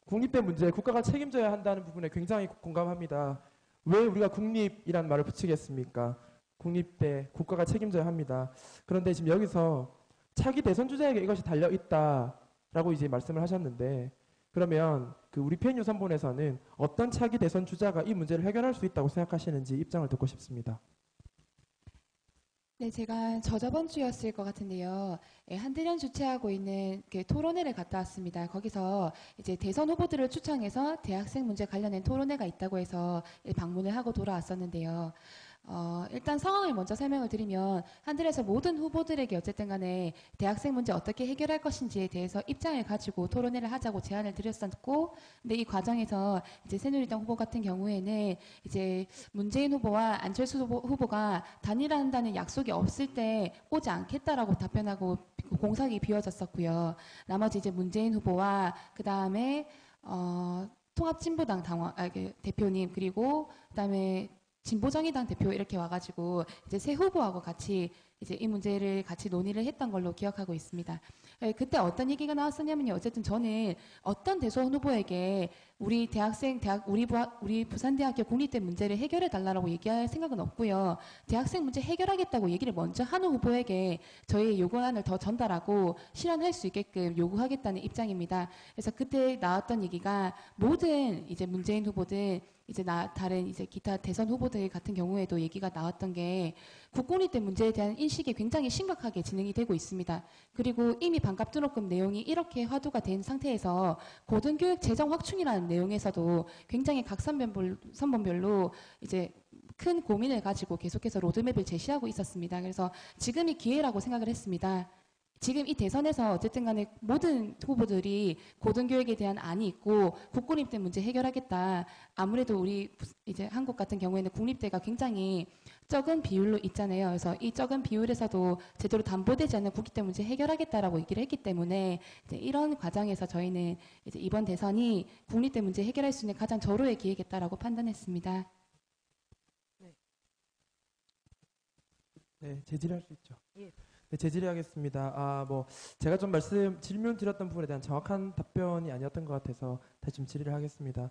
국립대 문제 국가가 책임져야 한다는 부분에 굉장히 공감합니다. 왜 우리가 국립이라는 말을 붙이겠습니까? 국립대 국가가 책임져야 합니다. 그런데 지금 여기서 차기 대선 주자에게 이것이 달려 있다라고 이제 말씀을 하셨는데 그러면 우리 PNU 선본에서는 어떤 차기 대선 주자가 이 문제를 해결할 수 있다고 생각하시는지 입장을 듣고 싶습니다. 네, 제가 저번 주였을 것 같은데요. 한대련 주최하고 있는 토론회를 갔다 왔습니다. 거기서 이제 대선 후보들을 초청해서 대학생 문제 관련된 토론회가 있다고 해서 방문을 하고 돌아왔었는데요. 일단 상황을 먼저 설명을 드리면 한들에서 모든 후보들에게 어쨌든 간에 대학생 문제 어떻게 해결할 것인지에 대해서 입장을 가지고 토론회를 하자고 제안을 드렸었고 근데 이 과정에서 이제 새누리당 후보 같은 경우에는 이제 문재인 후보와 안철수 후보가 단일화한다는 약속이 없을 때 오지 않겠다라고 답변하고 공석이 비워졌었고요. 나머지 이제 문재인 후보와 그 다음에 통합진보당 대표님 그리고 그다음에 진보정의당 대표 이렇게 와가지고 이제 새 후보하고 같이 이제 이 문제를 같이 논의를 했던 걸로 기억하고 있습니다. 그때 어떤 얘기가 나왔었냐면요. 어쨌든 저는 어떤 대선 후보에게 우리 우리 부산대학교 국립대 문제를 해결해 달라고 얘기할 생각은 없고요. 대학생 문제 해결하겠다고 얘기를 먼저 하는 후보에게 저희 요구안을 더 전달하고 실현할 수 있게끔 요구하겠다는 입장입니다. 그래서 그때 나왔던 얘기가 모든 이제 문재인 후보들 이제 다른 이제 기타 대선 후보들 같은 경우에도 얘기가 나왔던 게 국공립대 문제에 대한 인식이 굉장히 심각하게 진행이 되고 있습니다. 그리고 이미 반값 등록금 내용이 이렇게 화두가 된 상태에서 고등교육 재정 확충이라는 내용에서도 굉장히 각 선번별로 이제 큰 고민을 가지고 계속해서 로드맵을 제시하고 있었습니다. 그래서 지금이 기회라고 생각을 했습니다. 지금 이 대선에서 어쨌든 간에 모든 후보들이 고등교육에 대한 안이 있고 국공립대 문제 해결하겠다. 아무래도 우리 이제 한국 같은 경우에는 국립대가 굉장히 적은 비율로 있잖아요. 그래서 이 적은 비율에서도 제대로 담보되지 않는 국립대 문제 해결하겠다라고 얘기를 했기 때문에 이제 이런 과정에서 저희는 이제 이번 대선이 국립대 문제 해결할 수 있는 가장 절호의 기회겠다라고 판단했습니다. 네, 제지할 수 있죠. 예. 네, 제지하겠습니다. 제가 좀 질문 드렸던 부분에 대한 정확한 답변이 아니었던 것 같아서 다시 좀 질의를 하겠습니다.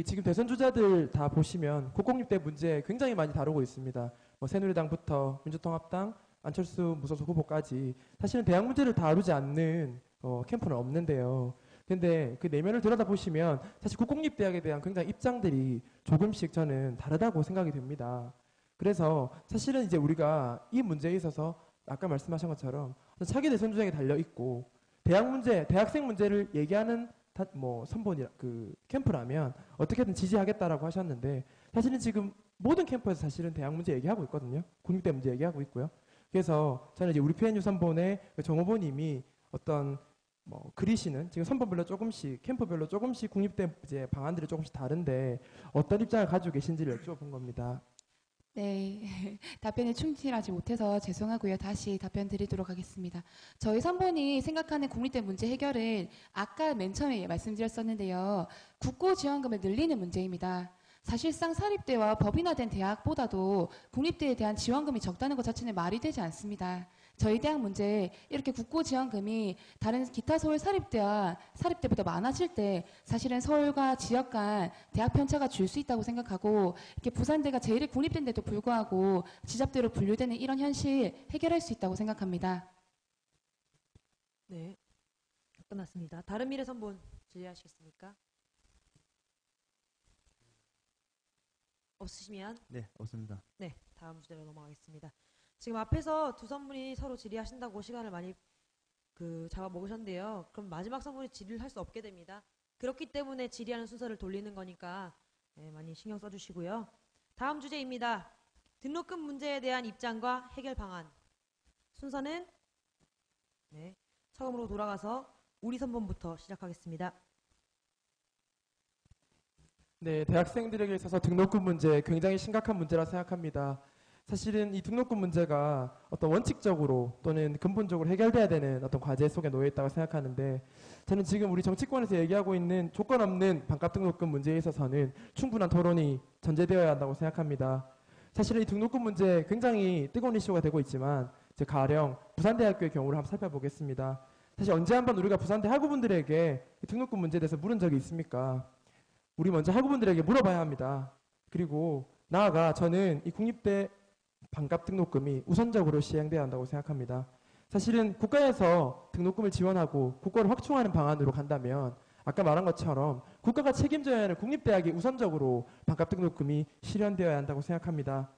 지금 대선 주자들 다 보시면 국공립대 문제 굉장히 많이 다루고 있습니다. 새누리당부터 민주통합당, 안철수 무소속 후보까지 사실은 대학 문제를 다루지 않는 캠프는 없는데요. 근데 그 내면을 들여다보시면 사실 국공립대학에 대한 굉장히 입장들이 조금씩 저는 다르다고 생각이 됩니다. 그래서 사실은 이제 우리가 이 문제에 있어서 아까 말씀하신 것처럼 차기 대선 주장에 달려 있고 대학 문제, 대학생 문제를 얘기하는 선본이 캠프라면 어떻게든 지지하겠다라고 하셨는데 사실은 지금 모든 캠프에서 사실은 대학 문제 얘기하고 있거든요. 국립대 문제 얘기하고 있고요. 그래서 저는 이제 우리 PNU 선본의 정 후보님이 어떤 그리시는 지금 선본별로 조금씩 캠프별로 조금씩 국립대 이제 방안들이 조금씩 다른데 어떤 입장을 가지고 계신지를 여쭤본 겁니다. 네, 답변에 충실하지 못해서 죄송하고요. 다시 답변 드리도록 하겠습니다. 저희 선본이 생각하는 국립대 문제 해결은 아까 맨 처음에 말씀드렸었는데요. 국고지원금을 늘리는 문제입니다. 사실상 사립대와 법인화된 대학보다도 국립대에 대한 지원금이 적다는 것 자체는 말이 되지 않습니다. 저희 대학 문제 이렇게 국고지원금이 다른 기타 서울 사립대와 사립대보다 많아질 때 사실은 서울과 지역 간 대학 편차가 줄 수 있다고 생각하고 이렇게 부산대가 제일 국립대인데도 불구하고 지잡대로 분류되는 이런 현실 해결할 수 있다고 생각합니다. 네, 끝났습니다. 다른 미래 선본 질의하시겠습니까? 없으시면 네, 없습니다. 네, 다음 주제로 넘어가겠습니다. 지금 앞에서 두 선분이 서로 질의하신다고 시간을 많이 잡아 먹으셨는데요. 그럼 마지막 선분이 질의를 할 수 없게 됩니다. 그렇기 때문에 질의하는 순서를 돌리는 거니까 많이 신경 써주시고요. 다음 주제입니다. 등록금 문제에 대한 입장과 해결 방안. 순서는 처음으로 돌아가서 우리 선본부터 시작하겠습니다. 네, 대학생들에게 있어서 등록금 문제 굉장히 심각한 문제라 생각합니다. 사실은 이 등록금 문제가 어떤 원칙적으로 또는 근본적으로 해결돼야 되는 어떤 과제 속에 놓여 있다고 생각하는데 저는 지금 우리 정치권에서 얘기하고 있는 조건 없는 반값 등록금 문제에 있어서는 충분한 토론이 전제되어야 한다고 생각합니다. 사실은 이 등록금 문제 굉장히 뜨거운 이슈가 되고 있지만 가령 부산대학교의 경우를 한번 살펴보겠습니다. 사실 언제 한번 우리가 부산대 학우분들에게 이 등록금 문제에 대해서 물은 적이 있습니까? 우리 먼저 학우분들에게 물어봐야 합니다. 그리고 나아가 저는 이 국립대 반값 등록금이 우선적으로 시행돼야 한다고 생각합니다. 사실은 국가에서 등록금을 지원하고 국가를 확충하는 방안으로 간다면 아까 말한 것처럼 국가가 책임져야 하는 국립대학이 우선적으로 반값 등록금이 실현되어야 한다고 생각합니다.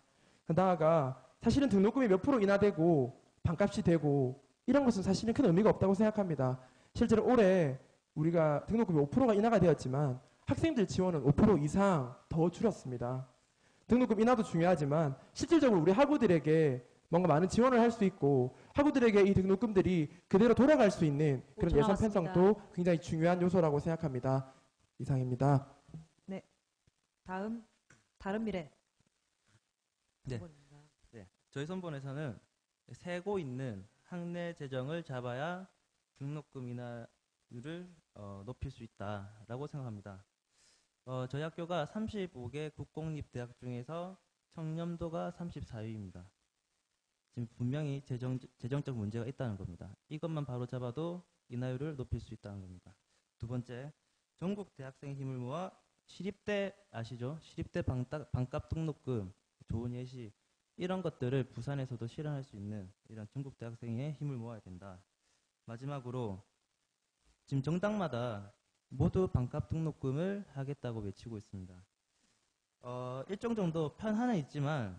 나아가 사실은 등록금이 몇 프로 인하되고 반값이 되고 이런 것은 사실은 큰 의미가 없다고 생각합니다. 실제로 올해 우리가 등록금이 5%가 인하가 되었지만 학생들 지원은 5% 이상 더 줄었습니다. 등록금 인하도 중요하지만 실질적으로 우리 학우들에게 뭔가 많은 지원을 할 수 있고 학우들에게 이 등록금들이 그대로 돌아갈 수 있는 그런 예산 편성도 굉장히 중요한 요소라고 생각합니다. 이상입니다. 네, 다른 미래. 네. 저희 선본에서는 세고 있는 학내 재정을 잡아야 등록금 인하율을 높일 수 있다라고 생각합니다. 저희 학교가 35개 국공립대학 중에서 청렴도가 34위입니다. 지금 분명히 재정적 문제가 있다는 겁니다. 이것만 바로 잡아도 인하율을 높일 수 있다는 겁니다. 두 번째, 전국 대학생 힘을 모아 시립대 아시죠? 시립대 반값 등록금, 좋은 예시 이런 것들을 부산에서도 실현할 수 있는 이런 전국 대학생의 힘을 모아야 된다. 마지막으로 지금 정당마다 모두 반값 등록금을 하겠다고 외치고 있습니다. 일정 정도 편한은 있지만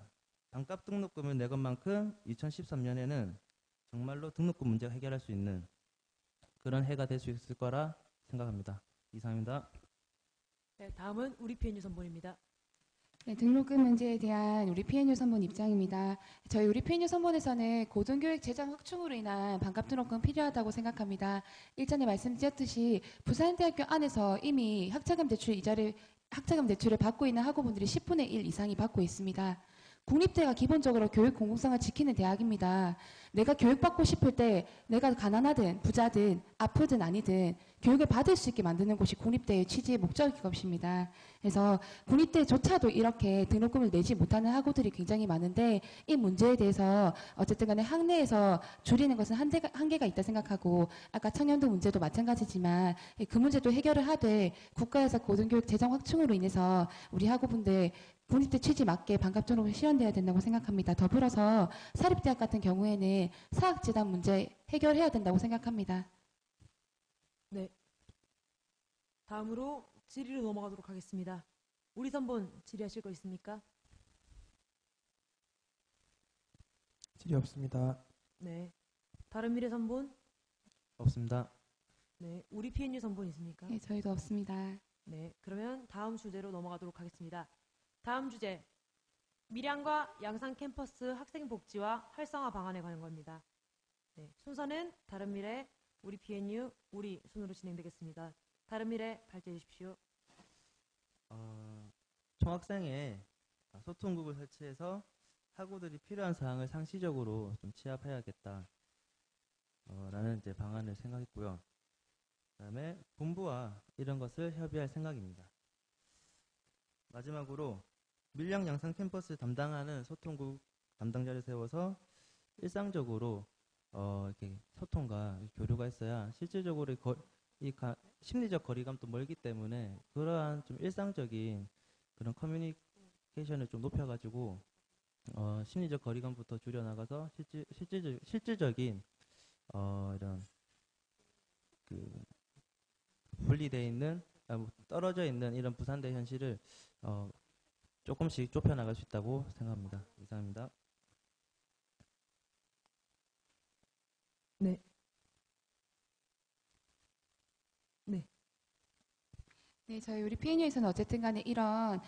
반값 등록금을 내 것만큼 2013년에는 정말로 등록금 문제가 해결할 수 있는 그런 해가 될 수 있을 거라 생각합니다. 이상입니다. 네, 다음은 우리 PNU 선본입니다. 네, 등록금 문제에 대한 우리 PNU 선본 입장입니다. 저희 우리 PNU 선본에서는 고등교육 재정 확충으로 인한 반값 등록금 필요하다고 생각합니다. 일전에 말씀드렸듯이 부산대학교 안에서 이미 학자금 대출을 받고 있는 학우분들이 10분의 1 이상이 받고 있습니다. 국립대가 기본적으로 교육 공공성을 지키는 대학입니다. 내가 교육받고 싶을 때 내가 가난하든 부자든 아프든 아니든 교육을 받을 수 있게 만드는 곳이 국립대의 취지의 목적일 것입니다. 그래서 국립대조차도 이렇게 등록금을 내지 못하는 학우들이 굉장히 많은데 이 문제에 대해서 어쨌든 간에 학내에서 줄이는 것은 한계가 있다 생각하고 아까 청년도 문제도 마찬가지지만 그 문제도 해결을 하되 국가에서 고등교육 재정 확충으로 인해서 우리 학우분들 국립대 취지 맞게 반값 등록이 실현돼야 된다고 생각합니다. 더불어서 사립대학 같은 경우에는 사학재단 문제 해결해야 된다고 생각합니다. 네. 다음으로 질의로 넘어가도록 하겠습니다. 우리 선본 질의하실 거 있습니까? 질의 없습니다. 네. 다른 미래 선본? 없습니다. 네. 우리 PNU 선본 있습니까? 네, 저희도 없습니다. 네. 그러면 다음 주제로 넘어가도록 하겠습니다. 다음 주제. 밀양과 양산 캠퍼스 학생 복지와 활성화 방안에 관한 겁니다. 네. 순서는 다른 미래, 우리 PNU, 우리 순으로 진행되겠습니다. 다른 미래 발제해 주십시오. 총학생회 소통국을 설치해서 학우들이 필요한 사항을 상시적으로 좀 취합해야겠다. 라는 이제 방안을 생각했고요. 그다음에 본부와 이런 것을 협의할 생각입니다. 마지막으로 밀양 양산 캠퍼스 담당하는 소통국 담당자를 세워서 일상적으로 이렇게 소통과 교류가 있어야 실질적으로 심리적 거리감도 멀기 때문에 그러한 좀 일상적인 그런 커뮤니케이션을 좀 높여가지고 심리적 거리감부터 줄여나가서 실질적인 이런 그 분리되어 있는 떨어져 있는 이런 부산대 현실을 조금씩 좁혀나갈 수 있다고 생각합니다. 이상입니다. 네. 네, 저희 우리 PNU에서는 어쨌든 간에 이런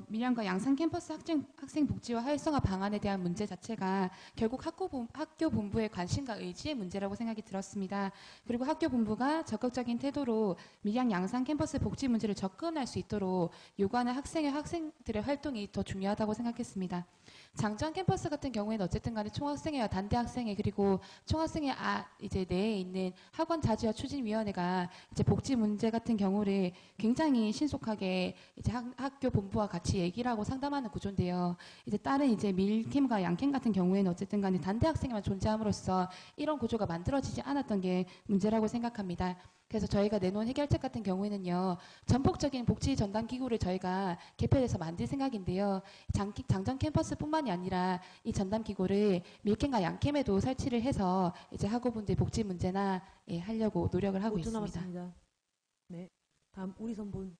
밀양과 양산 캠퍼스 학생 복지와 활성화 방안에 대한 문제 자체가 결국 학교 본부의 관심과 의지의 문제라고 생각이 들었습니다. 그리고 학교 본부가 적극적인 태도로 밀양 양산 캠퍼스 복지 문제를 접근할 수 있도록 요구하는 학생들의 활동이 더 중요하다고 생각했습니다. 장전 캠퍼스 같은 경우에는 어쨌든 간에 총학생회와 단대학생회 그리고 총학생회 이제 내에 있는 학원 자주화 추진위원회가 이제 복지 문제 같은 경우를 굉장히 신속하게 이제 학교 본부와 같이 얘기를 하고 상담하는 구조인데요. 이제 다른 이제 밀캠과 양캠 같은 경우에는 어쨌든 간에 단대학생회만 존재함으로써 이런 구조가 만들어지지 않았던 게 문제라고 생각합니다. 그래서 저희가 내놓은 해결책 같은 경우에는요. 전폭적인 복지 전담 기구를 저희가 개편해서 만들 생각인데요. 장전 캠퍼스뿐만이 아니라 이 전담 기구를 밀캠과 양캠에도 설치를 해서 이제 학우분들 복지 문제나 하려고 노력을 하고 5초 있습니다. 남았습니다. 네. 다음 우리 선본.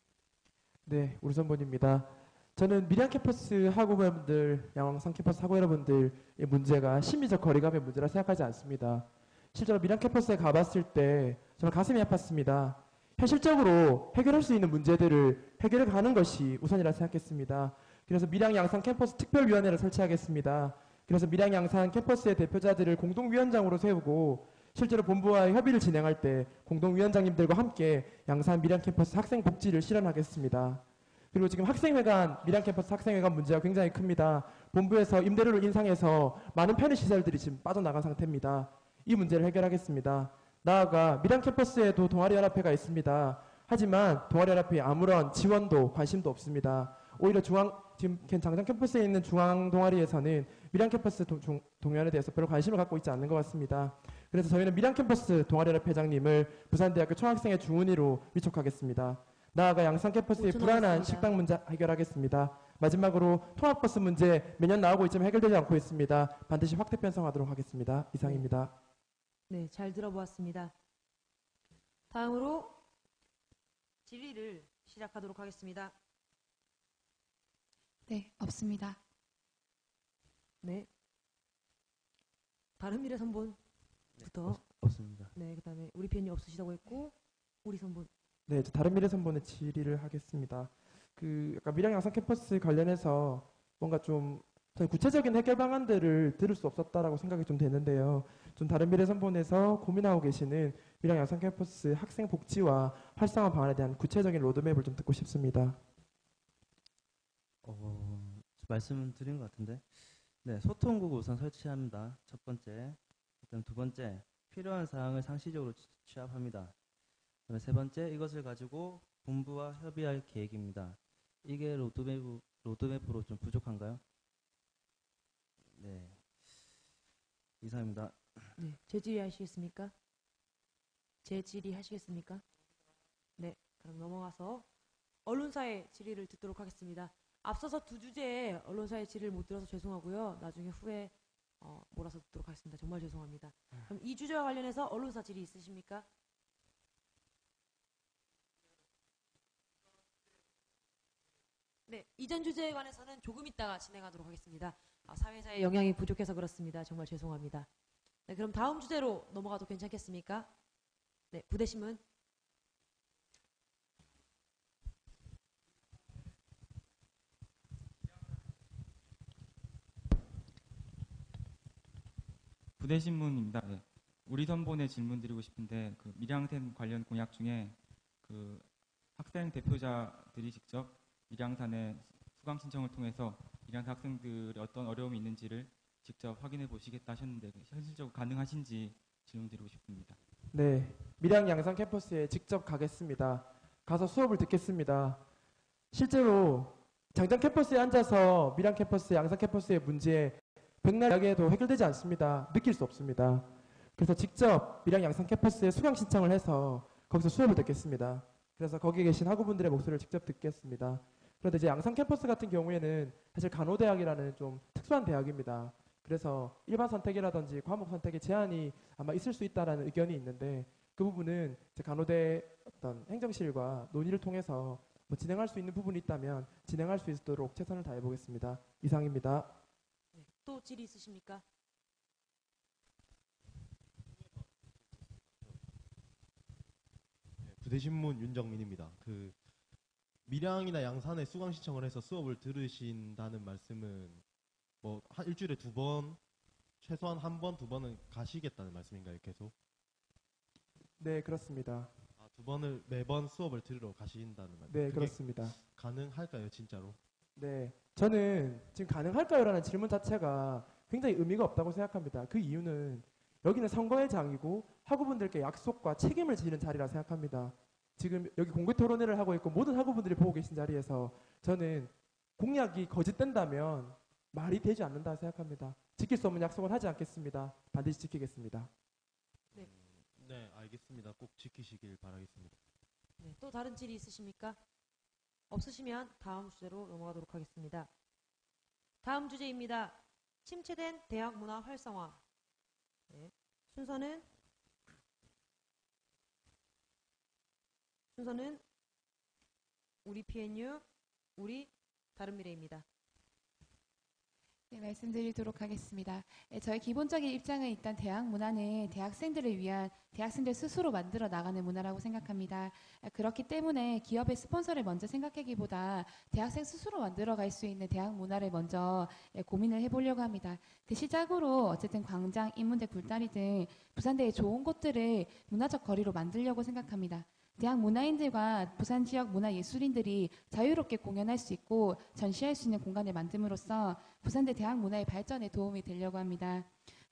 네, 우리 선본입니다. 저는 밀양 캠퍼스 학우분들, 양산 캠퍼스 학우 여러분들의 문제가 심리적 거리감의 문제라 생각하지 않습니다. 실제로 밀양 캠퍼스에 가봤을 때 정말 가슴이 아팠습니다. 현실적으로 해결할 수 있는 문제들을 해결해 가는 것이 우선이라 생각했습니다. 그래서 밀양 양산 캠퍼스 특별위원회를 설치하겠습니다. 그래서 밀양 양산 캠퍼스의 대표자들을 공동위원장으로 세우고 실제로 본부와의 협의를 진행할 때 공동위원장님들과 함께 양산 밀양 캠퍼스 학생 복지를 실현하겠습니다. 그리고 지금 학생회관, 밀양 캠퍼스 학생회관 문제가 굉장히 큽니다. 본부에서 임대료를 인상해서 많은 편의시설들이 지금 빠져나간 상태입니다. 이 문제를 해결하겠습니다. 나아가 밀양 캠퍼스에도 동아리연합회가 있습니다. 하지만 동아리연합회에 아무런 지원도 관심도 없습니다. 오히려 지금 장전 캠퍼스에 있는 중앙 동아리에서는 밀양 캠퍼스 동아리에 대해서 별로 관심을 갖고 있지 않는 것 같습니다. 그래서 저희는 밀양 캠퍼스 동아리연합 회장님을 부산대학교 총학생회 중은위로 위촉하겠습니다. 나아가 양산 캠퍼스의 5초 불안한 남았습니다. 식당 문제 해결하겠습니다. 마지막으로 통학버스 문제 매년 나오고 있지만 해결되지 않고 있습니다. 반드시 확대 편성하도록 하겠습니다. 이상입니다. 네, 잘 들어보았습니다. 다음으로 질의를 시작하도록 하겠습니다. 네, 없습니다. 네. 다른 미래 선본부터. 없습니다. 네, 그다음에 우리 PNU 없으시다고 했고 우리 선본. 네, 저 다른 미래 선본의 질의를 하겠습니다. 그 약간 밀양 양산 캠퍼스 관련해서 뭔가 좀 저희 구체적인 해결 방안들을 들을 수 없었다라고 생각이 좀 되는데요. 좀 다른 미래 선본에서 고민하고 계시는 밀양 양산 캠퍼스 학생 복지와 활성화 방안에 대한 구체적인 로드맵을 좀 듣고 싶습니다. 말씀드린 것 같은데. 네, 소통국 우선 설치합니다. 첫 번째. 그다음 두 번째, 필요한 사항을 상시적으로 취합합니다. 그다음에 세 번째, 이것을 가지고 본부와 협의할 계획입니다. 이게 로드맵으로 좀 부족한가요? 네, 이상입니다. 네, 재질의하시겠습니까? 재질의하시겠습니까? 네, 그럼 넘어가서 언론사의 질의를 듣도록 하겠습니다. 앞서서 두 주제에 언론사의 질의를 못 들어서 죄송하고요. 나중에 후에 몰아서 듣도록 하겠습니다. 정말 죄송합니다. 그럼 이 주제와 관련해서 언론사 질의 있으십니까? 네, 이전 주제에 관해서는 조금 있다가 진행하도록 하겠습니다. 사회자의 영향이 부족해서 그렇습니다. 정말 죄송합니다. 네, 그럼 다음 주제로 넘어가도 괜찮겠습니까? 네, 부대신문. 부대신문입니다. 네. 우리 선본에 질문 드리고 싶은데 그 밀양산 관련 공약 중에 그 학생 대표자들이 직접 밀양산에 수강 신청을 통해서 밀양산 학생들의 어떤 어려움이 있는지를 직접 확인해 보시겠다 하셨는데 현실적으로 가능하신지 질문 드리고 싶습니다. 네, 밀양 양산 캠퍼스에 직접 가겠습니다. 가서 수업을 듣겠습니다. 실제로 장장 캠퍼스에 앉아서 밀양 캠퍼스, 양산 캠퍼스의 문제 백날 이야기해도 해결되지 않습니다. 느낄 수 없습니다. 그래서 직접 밀양 양산 캠퍼스에 수강 신청을 해서 거기서 수업을 듣겠습니다. 그래서 거기에 계신 학우분들의 목소리를 직접 듣겠습니다. 그런데 이제 양산 캠퍼스 같은 경우에는 사실 간호대학이라는 좀 특수한 대학입니다. 그래서 일반 선택이라든지 과목 선택에 제한이 아마 있을 수 있다라는 의견이 있는데 그 부분은 이제 간호대 어떤 행정실과 논의를 통해서 뭐 진행할 수 있는 부분이 있다면 진행할 수 있도록 최선을 다해 보겠습니다. 이상입니다. 네, 또 질의 있으십니까? 부대신문 윤정민입니다. 그 밀양이나 양산에 수강 신청을 해서 수업을 들으신다는 말씀은 뭐 한 일주일에 2번, 최소한 1번, 2번은 가시겠다는 말씀인가요? 계속? 네, 그렇습니다. 2번을 매번 수업을 들으러 가신다는 말씀. 네, 그렇습니다. 가능할까요, 진짜로? 네, 저는 지금 가능할까요라는 질문 자체가 굉장히 의미가 없다고 생각합니다. 그 이유는 여기는 선거의 장이고 학우분들께 약속과 책임을 지는 자리라 생각합니다. 지금 여기 공개 토론회를 하고 있고 모든 학우분들이 보고 계신 자리에서 저는 공약이 거짓된다면 말이 되지 않는다 생각합니다. 지킬 수 없는 약속은 하지 않겠습니다. 반드시 지키겠습니다. 네, 알겠습니다. 꼭 지키시길 바라겠습니다. 네, 또 다른 질의 있으십니까? 없으시면 다음 주제로 넘어가도록 하겠습니다. 다음 주제입니다. 침체된 대학 문화 활성화. 네, 순서는 우리 PNU, 우리 다른미래입니다. 네, 말씀드리도록 하겠습니다. 네, 저희 기본적인 입장은 일단 대학 문화는 대학생들을 위한 대학생들 스스로 만들어 나가는 문화라고 생각합니다. 그렇기 때문에 기업의 스폰서를 먼저 생각하기보다 대학생 스스로 만들어갈 수 있는 대학 문화를 먼저 고민을 해보려고 합니다. 그 시작으로 어쨌든 광장, 인문대, 굴다리 등 부산대의 좋은 곳들을 문화적 거리로 만들려고 생각합니다. 대학 문화인들과 부산 지역 문화예술인들이 자유롭게 공연할 수 있고 전시할 수 있는 공간을 만듦으로써 부산대 대학 문화의 발전에 도움이 되려고 합니다.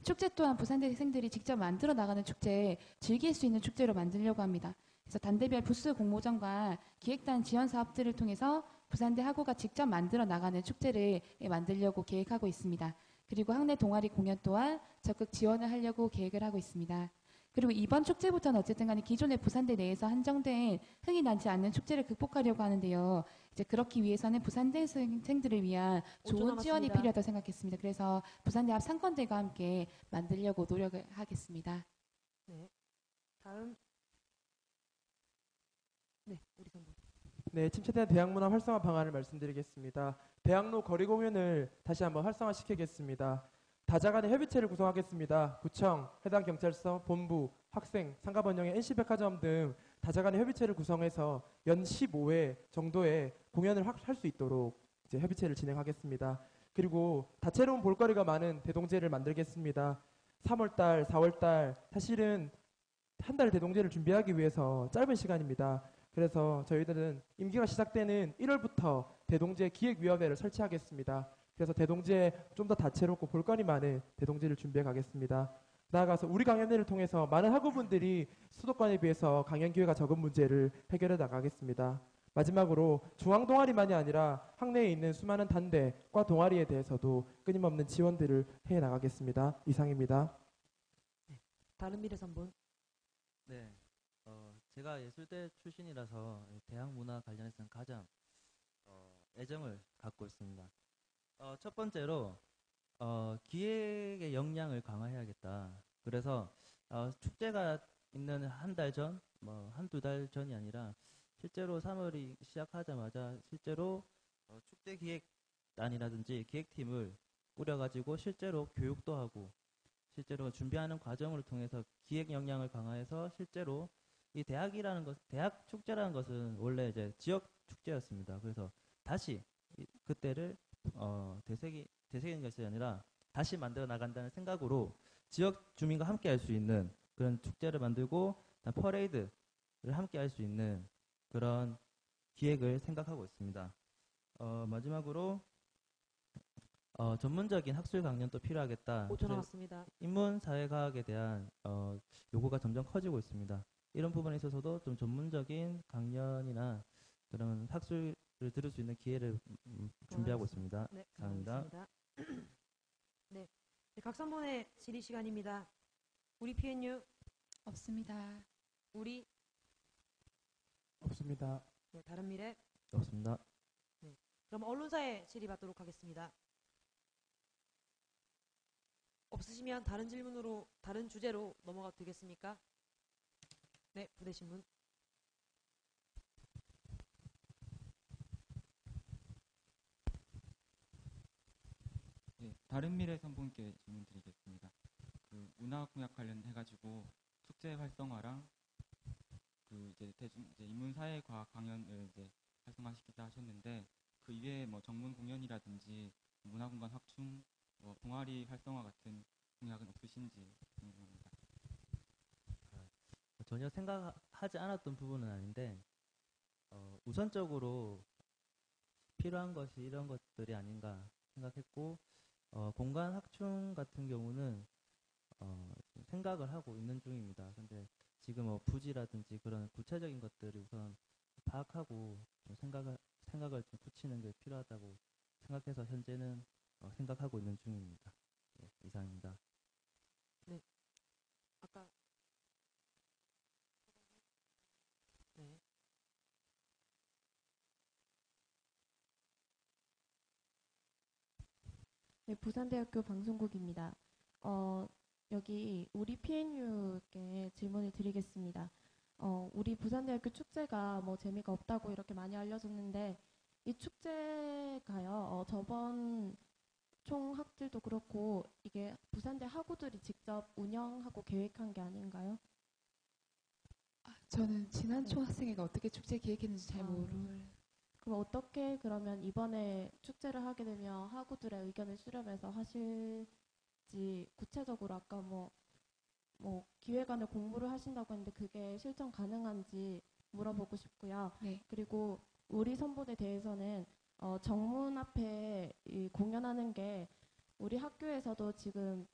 축제 또한 부산대생들이 직접 만들어 나가는 축제에 즐길 수 있는 축제로 만들려고 합니다. 그래서 단대별 부스 공모전과 기획단 지원 사업들을 통해서 부산대 학우가 직접 만들어 나가는 축제를 만들려고 계획하고 있습니다. 그리고 학내 동아리 공연 또한 적극 지원을 하려고 계획을 하고 있습니다. 그리고 이번 축제부터는 어쨌든 간에 기존의 부산대 내에서 한정된 흥이 나지 않는 축제를 극복하려고 하는데요. 이제 그렇기 위해서는 부산대생들을 위한 5초 좋은 지원이 남았습니다. 필요하다고 생각했습니다. 그래서 부산대 앞 상권들과 함께 만들려고 노력을 하겠습니다. 네, 다음. 네, 우리 선보. 네, 침체된 대학 문화 활성화 방안을 말씀드리겠습니다. 대학로 거리 공연을 다시 한번 활성화시키겠습니다. 다자간의 협의체를 구성하겠습니다. 구청, 해당 경찰서, 본부, 학생, 상가번영의 NC백화점 등 다자간의 협의체를 구성해서 연 15회 정도의 공연을 할 수 있도록 이제 협의체를 진행하겠습니다. 그리고 다채로운 볼거리가 많은 대동제를 만들겠습니다. 3월달, 4월달 사실은 한 달 대동제를 준비하기 위해서 짧은 시간입니다. 그래서 저희들은 임기가 시작되는 1월부터 대동제 기획위원회를 설치하겠습니다. 그래서 대동제 좀 더 다채롭고 볼거리 많은 대동제를 준비해 가겠습니다. 나아가서 우리 강연회를 통해서 많은 학우분들이 수도권에 비해서 강연 기회가 적은 문제를 해결해 나가겠습니다. 마지막으로 중앙 동아리만이 아니라 학내에 있는 수많은 단대과 동아리에 대해서도 끊임없는 지원들을 해 나가겠습니다. 이상입니다. 다른 미래 선분. 네, 제가 예술대 출신이라서 대학 문화 관련해서는 가장 애정을 갖고 있습니다. 첫 번째로 기획의 역량을 강화해야겠다. 그래서 축제가 있는 한 달 전, 뭐 한두 달 전이 아니라 실제로 3월이 시작하자마자 실제로 축제 기획단이라든지 기획팀을 꾸려가지고 실제로 교육도 하고 실제로 준비하는 과정을 통해서 기획 역량을 강화해서 실제로 이 대학 축제라는 것은 원래 이제 지역 축제였습니다. 그래서 다시 그때를 되새기는 것이 아니라 다시 만들어 나간다는 생각으로 지역 주민과 함께 할 수 있는 그런 축제를 만들고 퍼레이드를 함께 할 수 있는 그런 기획을 생각하고 있습니다. 마지막으로 전문적인 학술 강연도 필요하겠다. 5초 남았습니다. 인문 사회과학에 대한 요구가 점점 커지고 있습니다. 이런 부분에 있어서도 좀 전문적인 강연이나 그런 학술을 들을 수 있는 기회를 준비하고 있습니다. 네, 감사합니다. 감사합니다. 네, 각 선본의 질의 시간입니다. 우리 PNU, 없습니다. 우리 없습니다. 네, 다른 미래. 없습니다. 그럼 언론사에 질의 받도록 하겠습니다. 없으시면 다른 질문으로 다른 주제로 넘어가도 되겠습니까? 네, 부대신문. 네, 다른 미래 선분께 질문 드리겠습니다. 그 문화공약 관련해가지고 축제 활성화랑 그 이제 이제 인문사회과학 강연을 이제 활성화시키자 하셨는데 그 이외에 뭐 정문 공연이라든지 문화공간 확충, 뭐 동아리 활성화 같은 공약은 없으신지 궁금합니다. 전혀 생각하지 않았던 부분은 아닌데 우선적으로 필요한 것이 이런 것들이 아닌가 생각했고 공간 확충 같은 경우는 생각을 하고 있는 중입니다. 근데 지금 부지라든지 그런 구체적인 것들을 우선 파악하고 좀 생각을 좀 굳히는 게 필요하다고 생각해서 현재는 생각하고 있는 중입니다. 네, 이상입니다. 아까 네. 네, 부산대학교 방송국입니다. 여기 우리 PNU께 질문을 드리겠습니다. 우리 부산대학교 축제가 뭐 재미가 없다고 이렇게 많이 알려졌는데 이 축제가요, 저번 총학들도 그렇고 이게 부산대 학우들이 직접 운영하고 계획한 게 아닌가요? 저는 지난 총학생회가 어떻게 축제 기획했는지 잘 그럼 어떻게 그러면 이번에 축제를 하게 되면 학우들의 의견을 수렴해서 하실지 구체적으로 아까 뭐 기획안을 공부를 하신다고 했는데 그게 실천 가능한지 물어보고 싶고요. 네. 그리고 우리 선본에 대해서는 정문 앞에 이 공연하는 게 우리 학교에서도 지금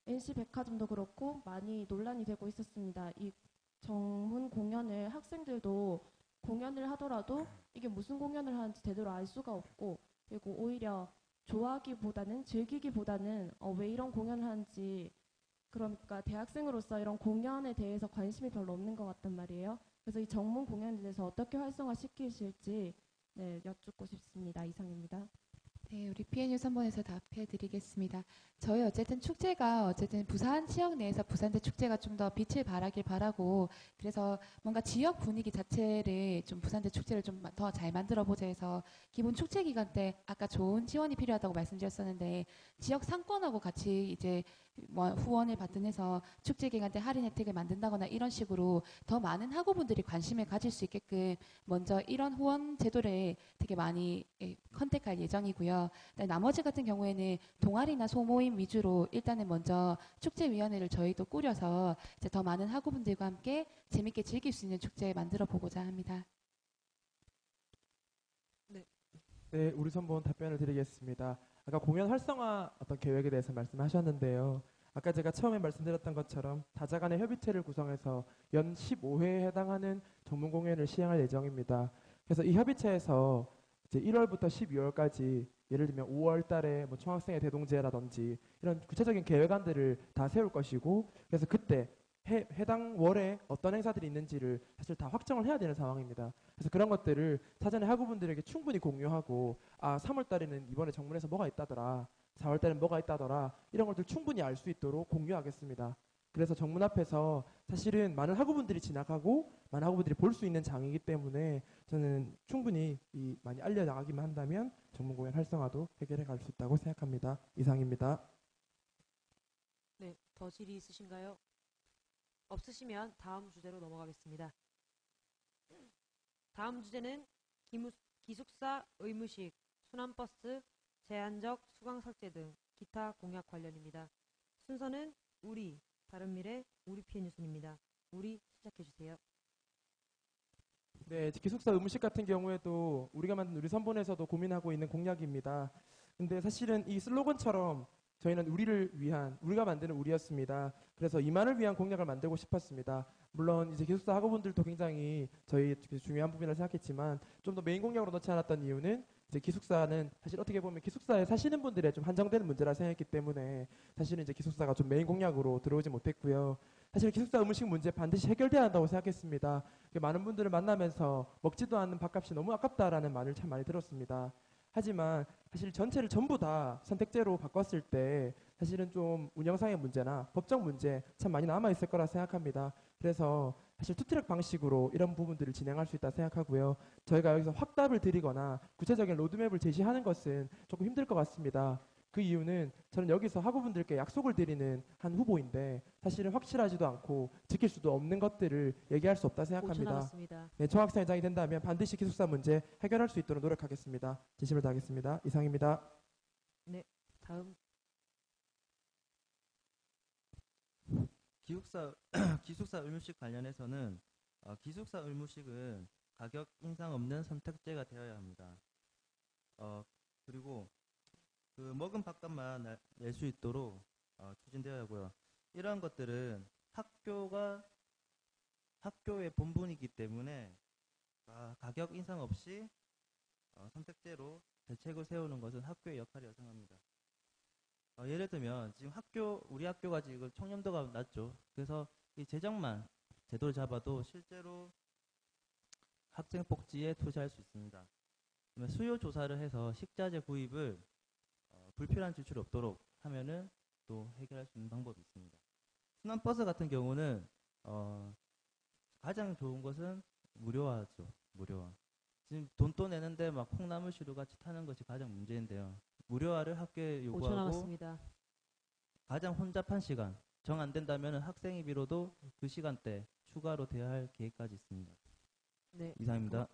NC 백화점도 그렇고 많이 논란이 되고 있었습니다. 이 정문 공연을 학생들도 공연을 하더라도 이게 무슨 공연을 하는지 제대로 알 수가 없고 그리고 오히려 좋아하기보다는 즐기기보다는 왜 이런 공연을 하는지 그러니까 대학생으로서 이런 공연에 대해서 관심이 별로 없는 것 같단 말이에요. 그래서 이 정문 공연에 대해서 어떻게 활성화시키실지 네, 여쭙고 싶습니다. 이상입니다. 네, 우리 PNU 선본에서 답해드리겠습니다. 저희 어쨌든 축제가 어쨌든 부산 지역 내에서 부산대 축제가 좀 더 빛을 발하길 바라고 그래서 뭔가 지역 분위기 자체를 좀 부산대 축제를 좀 더 잘 만들어 보자 해서 기본 축제 기간 때 아까 좋은 지원이 필요하다고 말씀드렸었는데 지역 상권하고 같이 이제 뭐 후원을 받든 해서 축제 기간 때 할인 혜택을 만든다거나 이런 식으로 더 많은 학우분들이 관심을 가질 수 있게끔 먼저 이런 후원 제도를 되게 많이 컨택할 예정이고요. 나머지 같은 경우에는 동아리나 소모임 위주로 일단은 먼저 축제위원회를 저희도 꾸려서 이제 더 많은 학우분들과 함께 재밌게 즐길 수 있는 축제 만들어 보고자 합니다. 네, 우리 선본 답변을 드리겠습니다. 아까 공연 활성화 어떤 계획에 대해서 말씀하셨는데요. 아까 제가 처음에 말씀드렸던 것처럼 다자간의 협의체를 구성해서 연 15회에 해당하는 전문 공연을 시행할 예정입니다. 그래서 이 협의체에서 이제 1월부터 12월까지 예를 들면 5월 달에 뭐 총학생회 대동제라든지 이런 구체적인 계획안들을 다 세울 것이고 그래서 그때 해당 월에 어떤 행사들이 있는지를 사실 다 확정을 해야 되는 상황입니다. 그래서 그런 것들을 사전에 학우분들에게 충분히 공유하고 3월 달에는 이번에 정문에서 뭐가 있다더라 4월 달에는 뭐가 있다더라 이런 것들 충분히 알 수 있도록 공유하겠습니다. 그래서 정문 앞에서 사실은 많은 학우분들이 지나가고 많은 학우분들이 볼 수 있는 장이기 때문에 저는 충분히 많이 알려나가기만 한다면 정문 공연 활성화도 해결해 갈 수 있다고 생각합니다. 이상입니다. 네, 더 질의 있으신가요? 없으시면 다음 주제로 넘어가겠습니다. 다음 주제는 기숙사 의무식, 순환버스, 제한적 수강 설제 등 기타 공약 관련입니다. 순서는 우리, 바른미래, 우리 PN뉴스입니다. 우리 시작해주세요. 네, 기숙사 의무식 같은 경우에도 우리가 만든 우리 선본에서도 고민하고 있는 공약입니다. 근데 사실은 이 슬로건처럼 저희는 우리를 위한, 우리가 만드는 우리였습니다. 그래서 이만을 위한 공약을 만들고 싶었습니다. 물론 이제 기숙사 학우분들도 굉장히 저희 중요한 부분이라 생각했지만 좀 더 메인 공약으로 넣지 않았던 이유는 이제 기숙사는 사실 어떻게 보면 기숙사에 사시는 분들의 좀 한정되는 문제라 생각했기 때문에 사실은 이제 기숙사가 좀 메인 공약으로 들어오지 못했고요. 사실 기숙사 음식 문제 반드시 해결돼야 한다고 생각했습니다. 많은 분들을 만나면서 먹지도 않는 밥값이 너무 아깝다라는 말을 참 많이 들었습니다. 하지만 사실 전체를 전부 다 선택제로 바꿨을 때 사실은 좀 운영상의 문제나 법적 문제 참 많이 남아있을 거라 생각합니다. 그래서 사실 투트랙 방식으로 이런 부분들을 진행할 수 있다 생각하고요. 저희가 여기서 확답을 드리거나 구체적인 로드맵을 제시하는 것은 조금 힘들 것 같습니다. 그 이유는 저는 여기서 학우분들께 약속을 드리는 한 후보인데 사실은 확실하지도 않고 지킬 수도 없는 것들을 얘기할 수 없다 5초 생각합니다. 남았습니다. 네, 총학생회장이 된다면 반드시 기숙사 문제 해결할 수 있도록 노력하겠습니다. 진심을 다하겠습니다. 이상입니다. 다음 기숙사 의무식 관련해서는 기숙사 의무식은 가격 인상 없는 선택제가 되어야 합니다. 그리고 그 먹은 밥값만 낼 수 있도록 추진되어야 하고요. 이러한 것들은 학교의 본분이기 때문에 가격 인상 없이 선택제로 대책을 세우는 것은 학교의 역할이라고 생각합니다. 예를 들면 지금 우리 학교가 지금 청렴도가 낮죠. 그래서 이 재정만 제대로 잡아도 실제로 학생 복지에 투자할 수 있습니다. 수요 조사를 해서 식자재 구입을 불필요한 지출이 없도록 하면은 또 해결할 수 있는 방법이 있습니다. 순환버스 같은 경우는 가장 좋은 것은 무료화죠. 무료화. 지금 돈 또 내는데 막 콩나물 시루 같이 타는 것이 가장 문제인데요. 무료화를 학교에 5초 요구하고 남았습니다. 가장 혼잡한 시간 정 안 된다면 학생회비로도 그 시간대 추가로 돼야 할 계획까지 있습니다. 네, 이상입니다.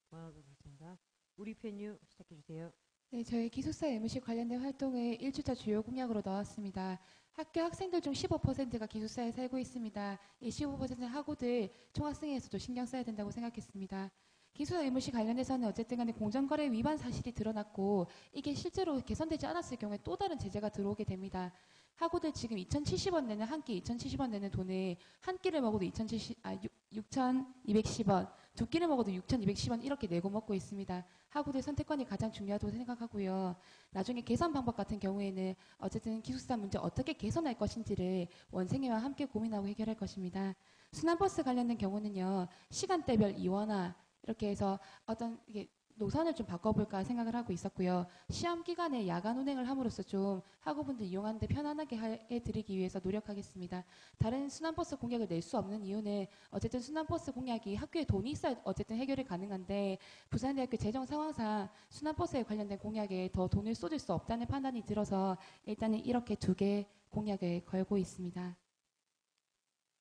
그렇습니다. 우리 PN뉴 시작해주세요. 네, 저희 기숙사 의무식 관련된 활동을 1주차 주요 공약으로 넣었습니다. 학교 학생들 중 15%가 기숙사에 살고 있습니다. 이 15%는 학우들 총학생회에서도 신경 써야 된다고 생각했습니다. 기숙사 의무식 관련해서는 어쨌든 간에 공정거래 위반 사실이 드러났고 이게 실제로 개선되지 않았을 경우에 또 다른 제재가 들어오게 됩니다. 학우들 지금 2,070원 내는 한 끼 2,070원 내는 돈을 한 끼를 먹어도 6,210원, 두 끼를 먹어도 6,210원 이렇게 내고 먹고 있습니다. 학우들 선택권이 가장 중요하다고 생각하고요. 나중에 개선 방법 같은 경우에는 어쨌든 기숙사 문제 어떻게 개선할 것인지를 원생회와 함께 고민하고 해결할 것입니다. 순환버스 관련된 경우는요. 시간대별 이원화 이렇게 해서 어떤 이게 노선을 좀 바꿔볼까 생각을 하고 있었고요. 시험 기간에 야간 운행을 함으로써 좀 학우분들 이용하는데 편안하게 해드리기 위해서 노력하겠습니다. 다른 순환버스 공약을 낼 수 없는 이유는 어쨌든 순환버스 공약이 학교에 돈이 있어야 어쨌든 해결이 가능한데 부산대학교 재정 상황상 순환버스에 관련된 공약에 더 돈을 쏟을 수 없다는 판단이 들어서 일단은 이렇게 2개 공약을 걸고 있습니다.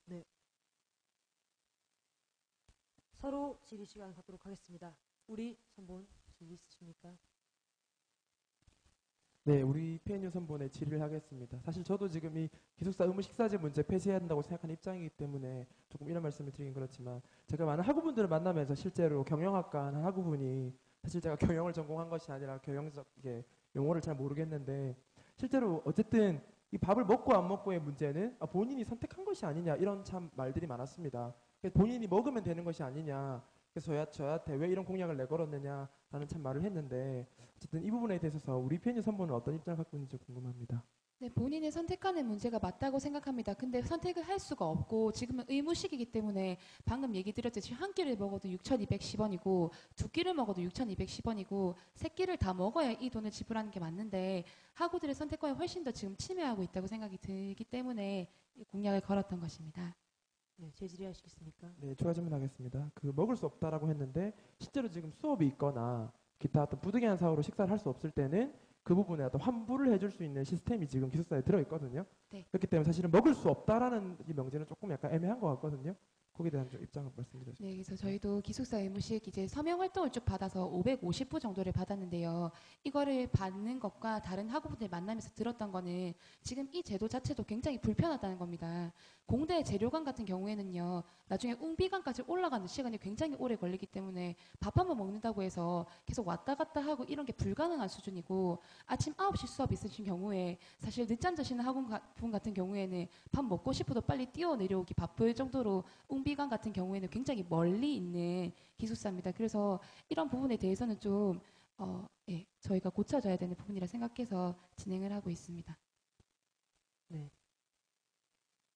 네. 서로 질의 시간 갖도록 하겠습니다. 우리 선본 질의 있으십니까? 네, 우리 PNU 선본에 질의를 하겠습니다. 사실 저도 지금 이 기숙사 의무 식사제 문제 폐지해야 한다고 생각하는 입장이기 때문에 조금 이런 말씀을 드리긴 그렇지만 제가 많은 학우분들을 만나면서 실제로 경영학과 한 학우분이 사실 제가 경영을 전공한 것이 아니라 경영적 이게 용어를 잘 모르겠는데 실제로 어쨌든 이 밥을 먹고 안 먹고의 문제는 본인이 선택한 것이 아니냐 이런 참 말들이 많았습니다. 그래서 본인이 먹으면 되는 것이 아니냐. 그래서 저한테 왜 이런 공약을 내걸었느냐라는 참 말을 했는데 어쨌든 이 부분에 대해서 우리 PNU 선보는 어떤 입장을 갖고 있는지 궁금합니다. 네, 본인이 선택하는 문제가 맞다고 생각합니다. 근데 선택을 할 수가 없고 지금은 의무식이기 때문에 방금 얘기 드렸듯이 한 끼를 먹어도 6,210원이고 2끼를 먹어도 6,210원이고 3끼를 다 먹어야 이 돈을 지불하는 게 맞는데 학우들의 선택권을 훨씬 더 지금 침해하고 있다고 생각이 들기 때문에 이 공약을 걸었던 것입니다. 네, 재질의하시겠습니까? 네, 추가 질문하겠습니다. 그 먹을 수 없다라고 했는데 실제로 지금 수업이 있거나 기타 어떤 부득이한 사고로 식사를 할 수 없을 때는 그 부분에 어떤 환불을 해줄 수 있는 시스템이 지금 기숙사에 들어있거든요. 네. 그렇기 때문에 사실은 먹을 수 없다라는 이 명제는 조금 약간 애매한 것 같거든요. 거기에 대한 좀 입장을 말씀드려주세요. 네, 그래서 저희도 기숙사 의무식 이제 서명 활동을 쭉 받아서 550부 정도를 받았는데요. 이거를 받는 것과 다른 학우분들 만나면서 들었던 거는 지금 이 제도 자체도 굉장히 불편하다는 겁니다. 공대 재료관 같은 경우에는요, 나중에 웅비관까지 올라가는 시간이 굉장히 오래 걸리기 때문에 밥 한 번 먹는다고 해서 계속 왔다 갔다 하고 이런 게 불가능한 수준이고 아침 9시 수업 있으신 경우에 사실 늦잠 자시는 학우분 같은 경우에는 밥 먹고 싶어도 빨리 뛰어 내려오기 바쁠 정도로 웅비관 같은 경우에는 굉장히 멀리 있는 기숙사입니다. 그래서 이런 부분에 대해서는 좀 예, 저희가 고쳐져야 되는 부분이라 생각해서 진행을 하고 있습니다. 네.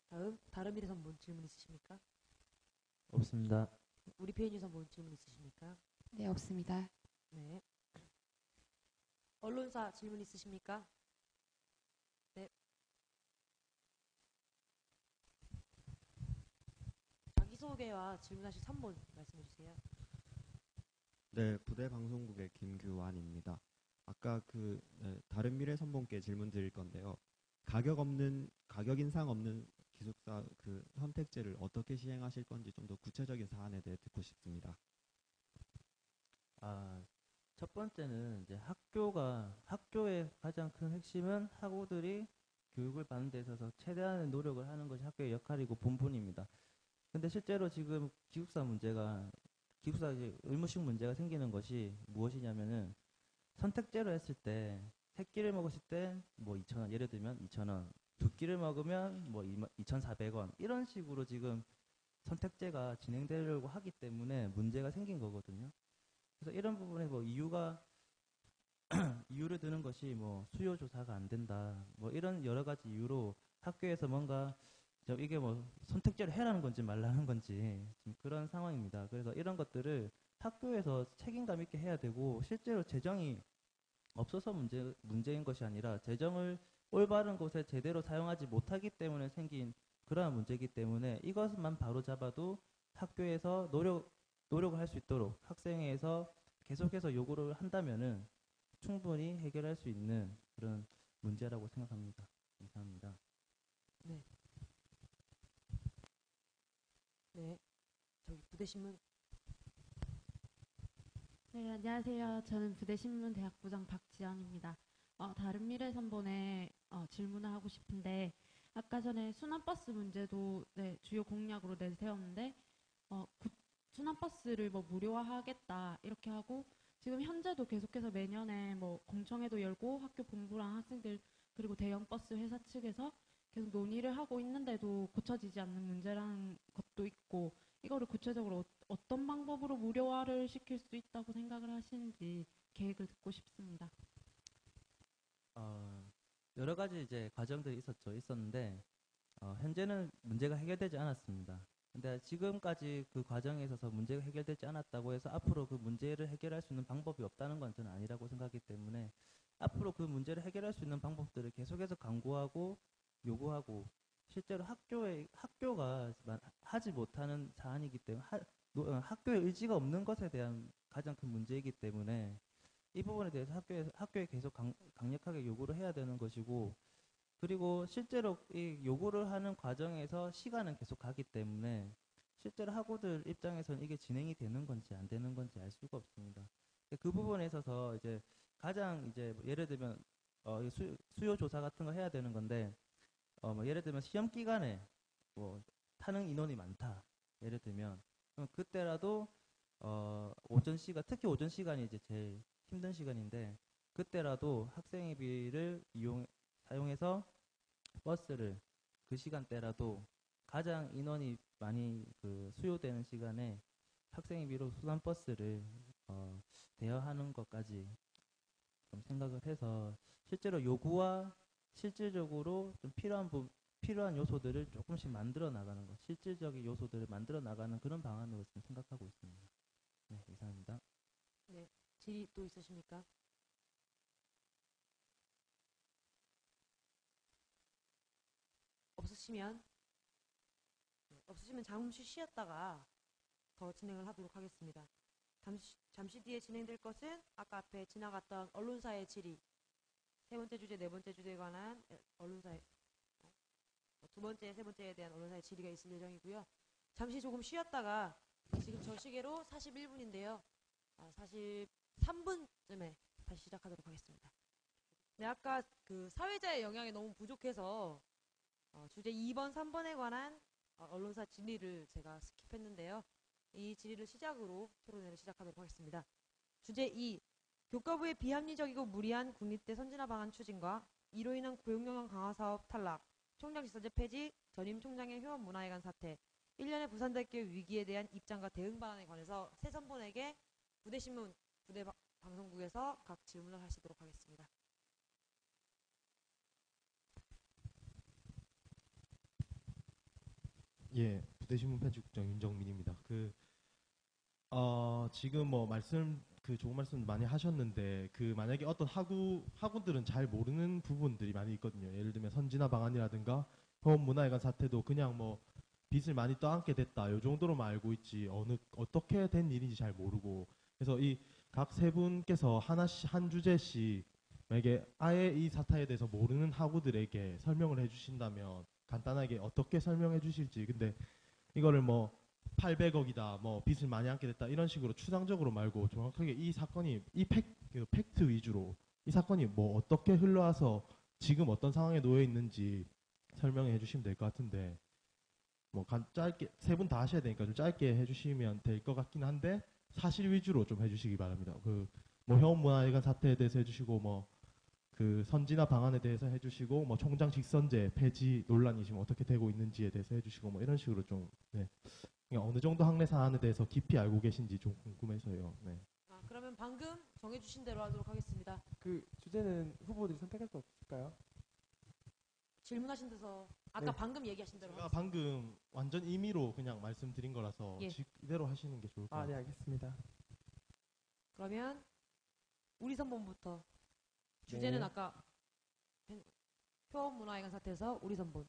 다음 다름이래 선본 질문 있으십니까? 없습니다. 우리 PNU 선본 질문 있으십니까? 네, 없습니다. 네. 언론사 질문 있으십니까? 네. 자기소개와 질문하실 3번 말씀해 주세요. 네, 부대 방송국의 김규환입니다. 아까 다른 미래 선봉께 질문 드릴 건데요. 가격 인상 없는 기숙사 그 선택제를 어떻게 시행하실 건지 좀 더 구체적인 사안에 대해 듣고 싶습니다. 첫 번째는 이제 학교의 가장 큰 핵심은 학우들이 교육을 받는 데 있어서 최대한의 노력을 하는 것이 학교의 역할이고 본분입니다. 근데 실제로 지금 기숙사 이제 의무식 문제가 생기는 것이 무엇이냐면은 선택제로 했을 때 세 끼를 먹었을 때 뭐 2,000원, 예를 들면 2,000원, 두 끼를 먹으면 뭐 2,400원 이런 식으로 지금 선택제가 진행되려고 하기 때문에 문제가 생긴 거거든요. 그래서 이런 부분에 뭐 이유를 드는 것이 뭐 수요 조사가 안 된다, 뭐 이런 여러 가지 이유로 학교에서 뭔가 이게 뭐 선택제를 해라는 건지 말라는 건지 지금 그런 상황입니다. 그래서 이런 것들을 학교에서 책임감 있게 해야 되고 실제로 재정이 없어서 문제인 것이 아니라 재정을 올바른 곳에 제대로 사용하지 못하기 때문에 생긴 그러한 문제이기 때문에 이것만 바로 잡아도 학교에서 노력을 할 수 있도록 학생회에서 계속해서 요구를 한다면은 충분히 해결할 수 있는 그런 문제라고 생각합니다. 감사합니다. 네. 네. 저기 부대신문. 네, 안녕하세요. 저는 부대신문 대학부장 박지연입니다. 다른 미래 선본에 질문을 하고 싶은데 아까 전에 순환버스 문제도 네, 주요 공약으로 내세웠는데 순환버스를 뭐 무료화하겠다 이렇게 하고 지금 현재도 계속해서 매년에 뭐 공청회도 열고 학교 본부랑 학생들 그리고 대형 버스 회사 측에서 계속 논의를 하고 있는데도 고쳐지지 않는 문제라는 것도 있고 이거를 구체적으로 어떤 방법으로 무료화를 시킬 수 있다고 생각을 하시는지 계획을 듣고 싶습니다. 여러 가지 이제 과정들이 있었는데 현재는 문제가 해결되지 않았습니다. 근데 지금까지 그 과정에 있어서 문제가 해결되지 않았다고 해서 앞으로 그 문제를 해결할 수 있는 방법이 없다는 건 저는 아니라고 생각하기 때문에 앞으로 그 문제를 해결할 수 있는 방법들을 계속해서 강구하고 요구하고 실제로 학교가 하지 못하는 사안이기 때문에 학교의 의지가 없는 것에 대한 가장 큰 문제이기 때문에 이 부분에 대해서 학교에 계속 강력하게 요구를 해야 되는 것이고 그리고 실제로 이 요구를 하는 과정에서 시간은 계속 가기 때문에 실제로 학우들 입장에서는 이게 진행이 되는 건지 안 되는 건지 알 수가 없습니다. 그 부분에 있어서 이제 가장 이제 뭐 예를 들면 수요 조사 같은 거 해야 되는 건데 뭐 예를 들면 시험 기간에 뭐 타는 인원이 많다. 예를 들면 그럼 그때라도 오전 시간 특히 오전 시간이 이제 제일 힘든 시간인데 그때라도 학생회비를 사용해서 버스를 그 시간대라도 가장 인원이 많이 그 수요되는 시간에 학생회비로 수단 버스를 대여하는 것까지 좀 생각을 해서 실제로 요구와 실질적으로 좀 필요한 요소들을 조금씩 만들어 나가는 것, 실질적인 요소들을 만들어 나가는 그런 방안으로 지금 생각하고 있습니다. 네, 이상입니다. 네, 질의 또 있으십니까? 없으시면 잠시 쉬었다가 더 진행을 하도록 하겠습니다. 잠시 뒤에 진행될 것은 아까 앞에 지나갔던 언론사의 질의, 세 번째 주제, 네 번째 주제에 관한 언론사의 두 번째, 세 번째에 대한 언론사의 질의가 있을 예정이고요. 잠시 조금 쉬었다가 지금 저 시계로 41분인데요. 43분쯤에 다시 시작하도록 하겠습니다. 네, 아까 그 사회자의 영향이 너무 부족해서 주제 2번, 3번에 관한 언론사 질의를 제가 스킵했는데요. 이 질의를 시작으로 토론회를 시작하도록 하겠습니다. 주제 2. 교과부의 비합리적이고 무리한 국립대 선진화 방안 추진과 이로 인한 고용영향 강화 사업 탈락, 총장 직선제 폐지, 전임 총장의 회원 문화회관 사태, 1년의 부산대학교 위기에 대한 입장과 대응 방안에 관해서 세 선본에게 부대신문, 부대방송국에서 각 질문을 하시도록 하겠습니다. 예, 부대신문 편집국장 윤정민입니다. 지금 뭐 좋은 말씀 많이 하셨는데, 만약에 어떤 학우들은 잘 모르는 부분들이 많이 있거든요. 예를 들면 선진화 방안이라든가 회원 문화회관 사태도 그냥 뭐 빚을 많이 떠안게 됐다, 요 정도로만 알고 있지, 어떻게 된 일인지 잘 모르고, 그래서 이 각 세 분께서 한 주제씩 만약에 아예 이 사태에 대해서 모르는 학우들에게 설명을 해주신다면 간단하게 어떻게 설명해 주실지. 근데 이거를 뭐 800억이다, 뭐 빚을 많이 안게 됐다, 이런 식으로 추상적으로 말고 정확하게 이 사건이 팩트 위주로 이 사건이 뭐 어떻게 흘러와서 지금 어떤 상황에 놓여 있는지 설명해 해주시면 될 것 같은데, 뭐 짧게 세 분 다 하셔야 되니까 좀 짧게 해주시면 될 것 같긴 한데 사실 위주로 좀 해주시기 바랍니다. 뭐 회원문화회관 사태에 대해서 해주시고, 뭐 선진화 방안에 대해서 해주시고, 뭐 총장 직선제 폐지 논란이 지금 어떻게 되고 있는지에 대해서 해주시고, 뭐 이런 식으로 좀, 네. 그러니까 어느 정도 학내 사안에 대해서 깊이 알고 계신지 좀 궁금해서요. 네. 그러면 방금 정해주신 대로 하도록 하겠습니다. 그 주제는 후보들이 선택할 수 없을까요? 질문하신 데서 아까 네. 방금 얘기하신 대로 제가 하겠습니다. 방금 완전 임의로 그냥 말씀드린 거라서 예. 이대로 하시는 게 좋을 것 네, 같아요. 알겠습니다. 그러면 우리 선본부터 주제는 네. 아까 회원문화회관 사태에서 우리 선본.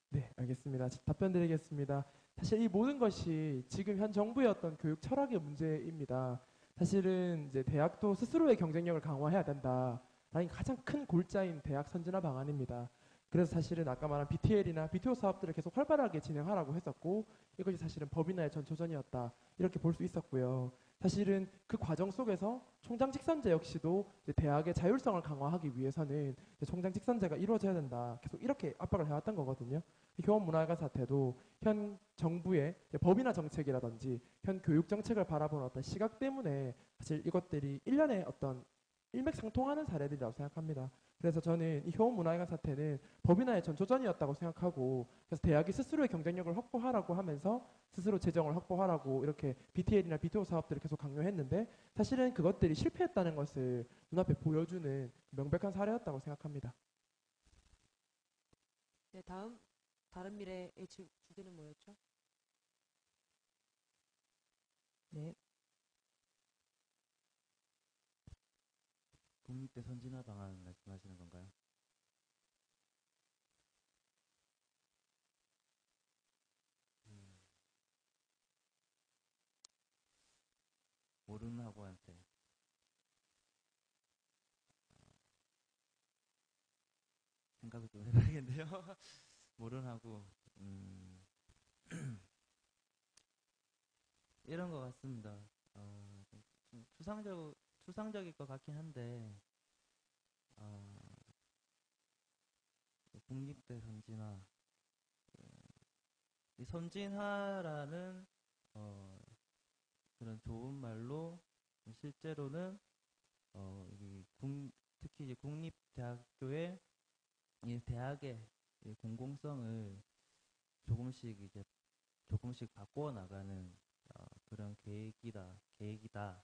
네, 알겠습니다. 답변 드리겠습니다. 사실 이 모든 것이 지금 현 정부의 어떤 교육 철학의 문제입니다. 사실은 이제 대학도 스스로의 경쟁력을 강화해야 된다라는 가장 큰 골자인 대학 선진화 방안입니다. 그래서 사실은 아까 말한 BTL이나 BTO 사업들을 계속 활발하게 진행하라고 했었고, 이것이 사실은 법인화의 전초전이었다, 이렇게 볼 수 있었고요. 사실은 그 과정 속에서 총장 직선제 역시도 이제 대학의 자율성을 강화하기 위해서는 이제 총장 직선제가 이루어져야 된다, 계속 이렇게 압박을 해왔던 거거든요. 교원 문화회관 사태도 현 정부의 법인화 정책이라든지 현 교육 정책을 바라보는 어떤 시각 때문에 사실 이것들이 일련의 어떤 일맥상통하는 사례들이라고 생각합니다. 그래서 저는 이 효원 문화회관 사태는 법인화의 전초전이었다고 생각하고, 그래서 대학이 스스로의 경쟁력을 확보하라고 하면서 스스로 재정을 확보하라고 이렇게 BTL이나 BTO 사업들을 계속 강요했는데, 사실은 그것들이 실패했다는 것을 눈앞에 보여주는 명백한 사례였다고 생각합니다. 네, 다음 다른 미래의 주제는 뭐였죠? 네. 국립대 선진화 방안 말씀하시는 건가요? 모르는 학우한테 생각을 좀 해봐야겠네요. 모르는 학우 이런 것 같습니다. 좀 추상적일 것 같긴 한데 국립대 선진화 이 선진화라는 그런 좋은 말로 실제로는 특히 이제 국립대학교의 이 대학의 이 공공성을 조금씩 바꾸어 나가는 그런 계획이다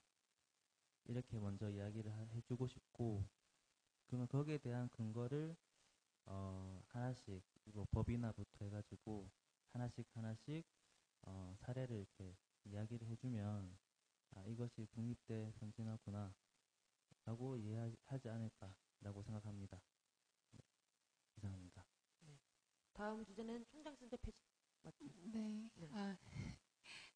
이렇게 먼저 이야기를 해주고 싶고, 그러면 거기에 대한 근거를 하나씩 뭐 법이나부터 해가지고 하나씩 사례를 이렇게 이야기를 해주면 이것이 국립대 선진화구나 라고 이해하지 않을까라고 생각합니다. 네, 이상입니다. 네. 다음 주제는 총장 선대 폐지 맞죠? 네. 네.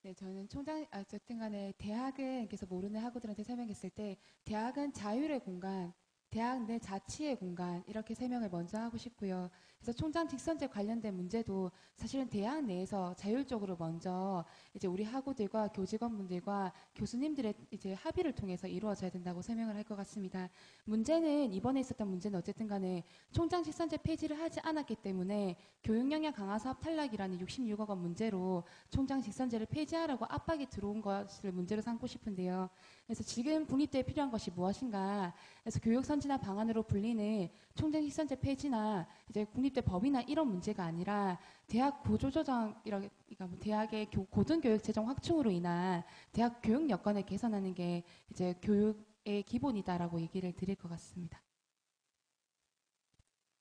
네, 저는 어쨌든 간에 대학은, 그래서 모르는 학우들한테 설명했을 때, 대학은 자율의 공간, 대학 내 자치의 공간, 이렇게 설명을 먼저 하고 싶고요. 그래서 총장 직선제 관련된 문제도 사실은 대학 내에서 자율적으로 먼저 이제 우리 학우들과 교직원분들과 교수님들의 이제 합의를 통해서 이루어져야 된다고 설명을 할 것 같습니다. 문제는, 이번에 있었던 문제는 어쨌든 간에 총장 직선제 폐지를 하지 않았기 때문에 교육 역량 강화 사업 탈락이라는 66억 원 문제로 총장 직선제를 폐지하라고 압박이 들어온 것을 문제로 삼고 싶은데요. 그래서 지금 국립대에 필요한 것이 무엇인가? 그래서 교육 선진화 방안으로 불리는 총장 직선제 폐지나 이제 국립대 법이나 이런 문제가 아니라 대학 구조조정, 그러니까 뭐 대학의 고등교육 재정 확충으로 인한 대학 교육 여건을 개선하는 게 이제 교육의 기본이다라고 얘기를 드릴 것 같습니다.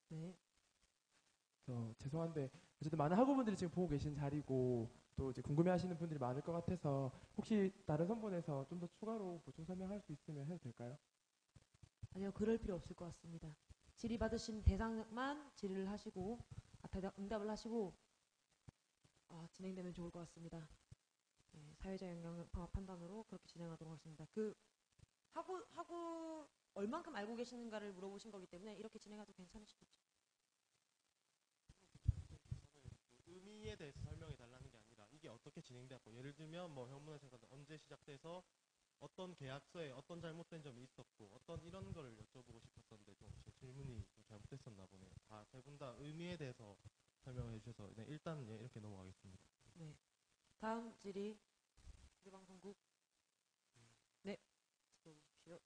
네. 죄송한데 어쨌든 많은 학우분들이 지금 보고 계신 자리고 또 이제 궁금해하시는 분들이 많을 것 같아서 혹시 다른 선본에서 좀 더 추가로 보충 설명할 수 있으면 해도 될까요? 아니요, 그럴 필요 없을 것 같습니다. 질의받으신 대상만 질의를 하시고 응답을 하시고 진행되면 좋을 것 같습니다. 네, 사회적 영향 방합 판단으로 그렇게 진행하도록 하겠습니다. 그 학우 얼만큼 알고 계시는가를 물어보신 거기 때문에 이렇게 진행해도 괜찮으시겠죠? 의미에 대해서 설명해 달라는 게 아니라 이게 어떻게 진행되었고, 예를 들면 뭐 형문에서 언제 시작돼서 어떤 계약서에 어떤 잘못된 점이 있었고 어떤 이런 거를 여쭤보고 싶었었는데 좀 제 질문이 좀 잘못됐었나 보네요. 다 세 분 다 의미에 대해서 설명해 주셔서 네, 일단 예, 이렇게 넘어가겠습니다. 네. 다음 질의 방송국. 네. 들어주십시오.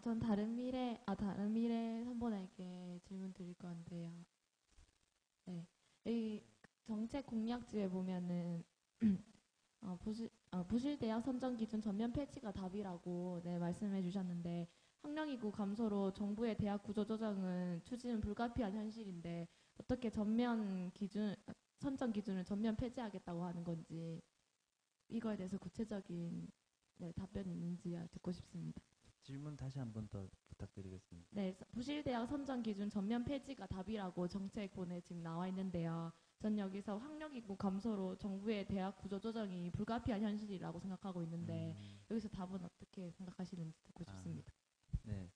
전 다른 미래 선본에게 질문 드릴 건데요. 네. 이 정책 공약지에 보면은 부실 대학 선정 기준 전면 폐지가 답이라고 네, 말씀해 주셨는데, 학령인구 감소로 정부의 대학 구조 조정은 추진은 불가피한 현실인데 어떻게 선정 기준을 전면 폐지하겠다고 하는 건지, 이거에 대해서 구체적인 네, 답변이 있는지 듣고 싶습니다. 질문 다시 한 번 더 부탁드리겠습니다. 네, 부실대학 선정 기준 전면 폐지가 답이라고 정책본에 지금 나와 있는데요. 전 여기서 학령인구 감소로 정부의 대학 구조 조정이 불가피한 현실이라고 생각하고 있는데 여기서 답은 어떻게 생각하시는지 듣고 싶습니다. 네,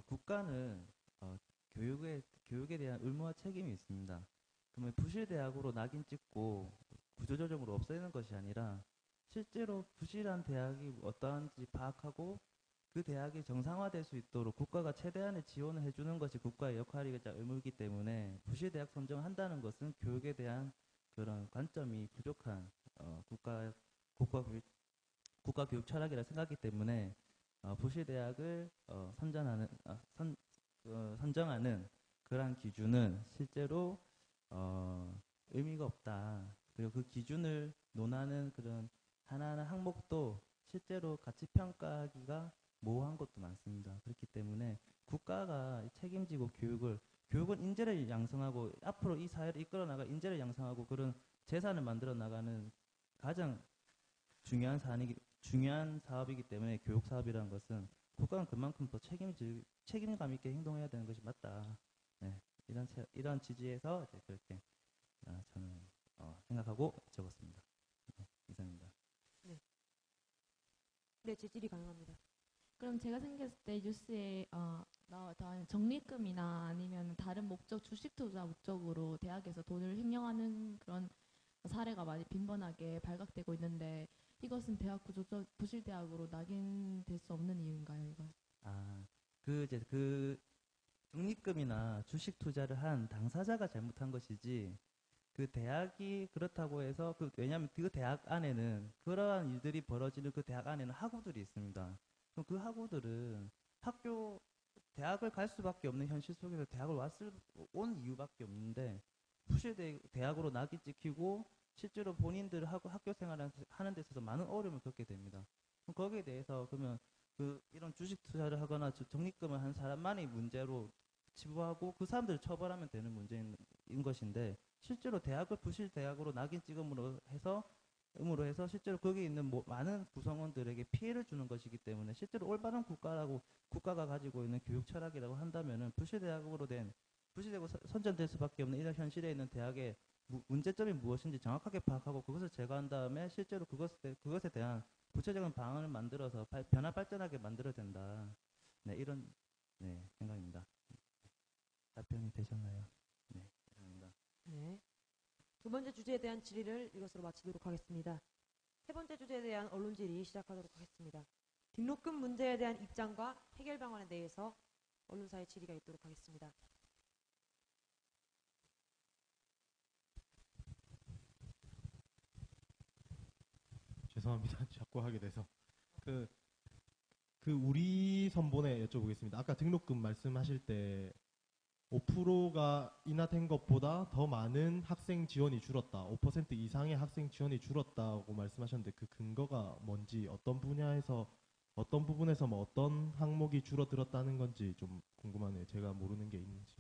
국가는 교육에 대한 의무와 책임이 있습니다. 그러면 부실 대학으로 낙인 찍고 구조조정으로 없애는 것이 아니라 실제로 부실한 대학이 어떠한지 파악하고 그 대학이 정상화될 수 있도록 국가가 최대한의 지원을 해주는 것이 국가의 역할이자 의무이기 때문에 부실 대학 선정한다는 것은 교육에 대한 그런 관점이 부족한 국가 교육 철학이라 생각하기 때문에 부실 대학을 선정하는 그러한 기준은 실제로 의미가 없다. 그리고 그 기준을 논하는 그런 하나하나 항목도 실제로 가치 평가하기가 모호한 것도 많습니다. 그렇기 때문에 국가가 책임지고 교육은 인재를 양성하고 앞으로 이 사회를 이끌어 나가 인재를 양성하고 그런 재산을 만들어 나가는 가장 중요한 사업이기 때문에 교육 사업이라는 것은 국가는 그만큼 더 책임감 있게 행동해야 되는 것이 맞다. 네, 이런 취지에서 이제 그렇게 저는 생각하고 적었습니다. 네, 이상입니다. 네, 재질이 가능합니다. 그럼 제가 생각했을 때 뉴스에 나왔던 적립금이나 아니면 다른 목적 주식 투자 목적으로 대학에서 돈을 횡령하는 그런 사례가 많이 빈번하게 발각되고 있는데 이것은 대학 구조적 부실 대학으로 낙인될 수 없는 이유인가요, 이거? 그 적립금이나 주식 투자를 한 당사자가 잘못한 것이지 그 대학이 그렇다고 해서 왜냐하면 그 대학 안에는 그러한 일들이 벌어지는 그 대학 안에는 학우들이 있습니다. 그럼 그 학우들은 대학을 갈 수밖에 없는 현실 속에서 대학을 온 이유밖에 없는데 부실 대학으로 낙인 찍히고 실제로 본인들 학교 생활을 하는 데 있어서 많은 어려움을 겪게 됩니다. 그럼 거기에 대해서 그러면 이런 주식 투자를 하거나 적립금을 한 사람만의 문제로 치부하고 그 사람들을 처벌하면 되는 문제인 것인데 실제로 대학을 부실 대학으로 낙인 찍음으로 해서 실제로 거기에 있는 많은 구성원들에게 피해를 주는 것이기 때문에 실제로 올바른 국가가 가지고 있는 교육 철학이라고 한다면은 부실되고 선전될 수밖에 없는 이런 현실에 있는 대학의 문제점이 무엇인지 정확하게 파악하고 그것을 제거한 다음에 실제로 그것에 대한 구체적인 방안을 만들어서 변화 발전하게 만들어야 된다. 네, 이런 생각입니다. 답변이 되셨나요? 네, 감사합니다. 네. 두 번째 주제에 대한 질의를 이것으로 마치도록 하겠습니다. 세 번째 주제에 대한 언론 질의 시작하도록 하겠습니다. 등록금 문제에 대한 입장과 해결 방안에 대해서 언론사의 질의가 있도록 하겠습니다. 죄송합니다. 자꾸 하게 돼서. 우리 선본에 여쭤보겠습니다. 아까 등록금 말씀하실 때 5%가 인하된 것보다 더 많은 학생 지원이 줄었다. 5% 이상의 학생 지원이 줄었다고 말씀하셨는데 그 근거가 뭔지 어떤 부분에서 뭐 어떤 항목이 줄어들었다는 건지 좀 궁금하네요. 제가 모르는 게 있는지.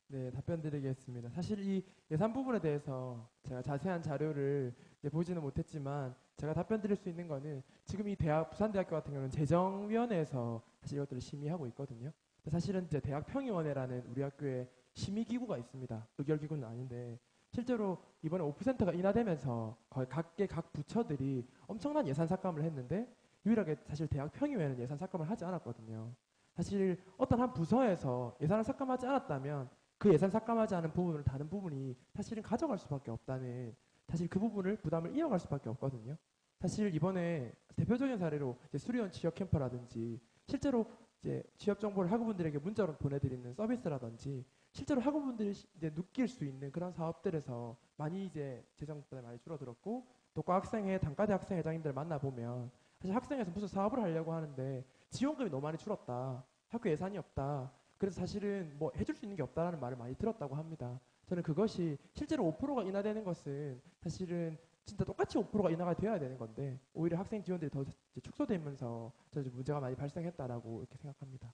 네, 답변 드리겠습니다. 사실 이 예산 부분에 대해서 제가 자세한 자료를 보지는 못했지만 제가 답변 드릴 수 있는 거는 지금 이 부산대학교 같은 경우는 재정위원회에서 사실 이것들을 심의하고 있거든요. 사실은 이제 대학평의원회라는 우리 학교에 심의기구가 있습니다. 의결기구는 아닌데 실제로 이번에 5%가 인하되면서 거의 각 부처들이 엄청난 예산 삭감을 했는데 유일하게 사실 대학평의회는 예산 삭감을 하지 않았거든요. 사실 어떤 한 부서에서 예산을 삭감하지 않았다면 그 예산 삭감하지 않은 부분을 다른 부분이 사실은 가져갈 수밖에 없다는 사실 그 부분을 부담을 이어갈 수밖에 없거든요. 사실 이번에 대표적인 사례로 이제 수리원 취업 캠프라든지 실제로 이제 취업 정보를 학우분들에게 문자로 보내드리는 서비스라든지 실제로 학우분들이 이제 느낄 수 있는 그런 사업들에서 많이 이제 재정 부담이 많이 줄어들었고 또 과학생회 단과대 학생회장님들 만나보면 사실 학생회에서 무슨 사업을 하려고 하는데 지원금이 너무 많이 줄었다. 학교 예산이 없다. 그래서 사실은 뭐 해줄 수 있는 게 없다라는 말을 많이 들었다고 합니다. 저는 그것이 실제로 5%가 인하되는 것은 사실은 진짜 똑같이 5%가 인하가 되어야 되는 건데 오히려 학생 지원들이 더 축소되면서 저는 문제가 많이 발생했다라고 이렇게 생각합니다.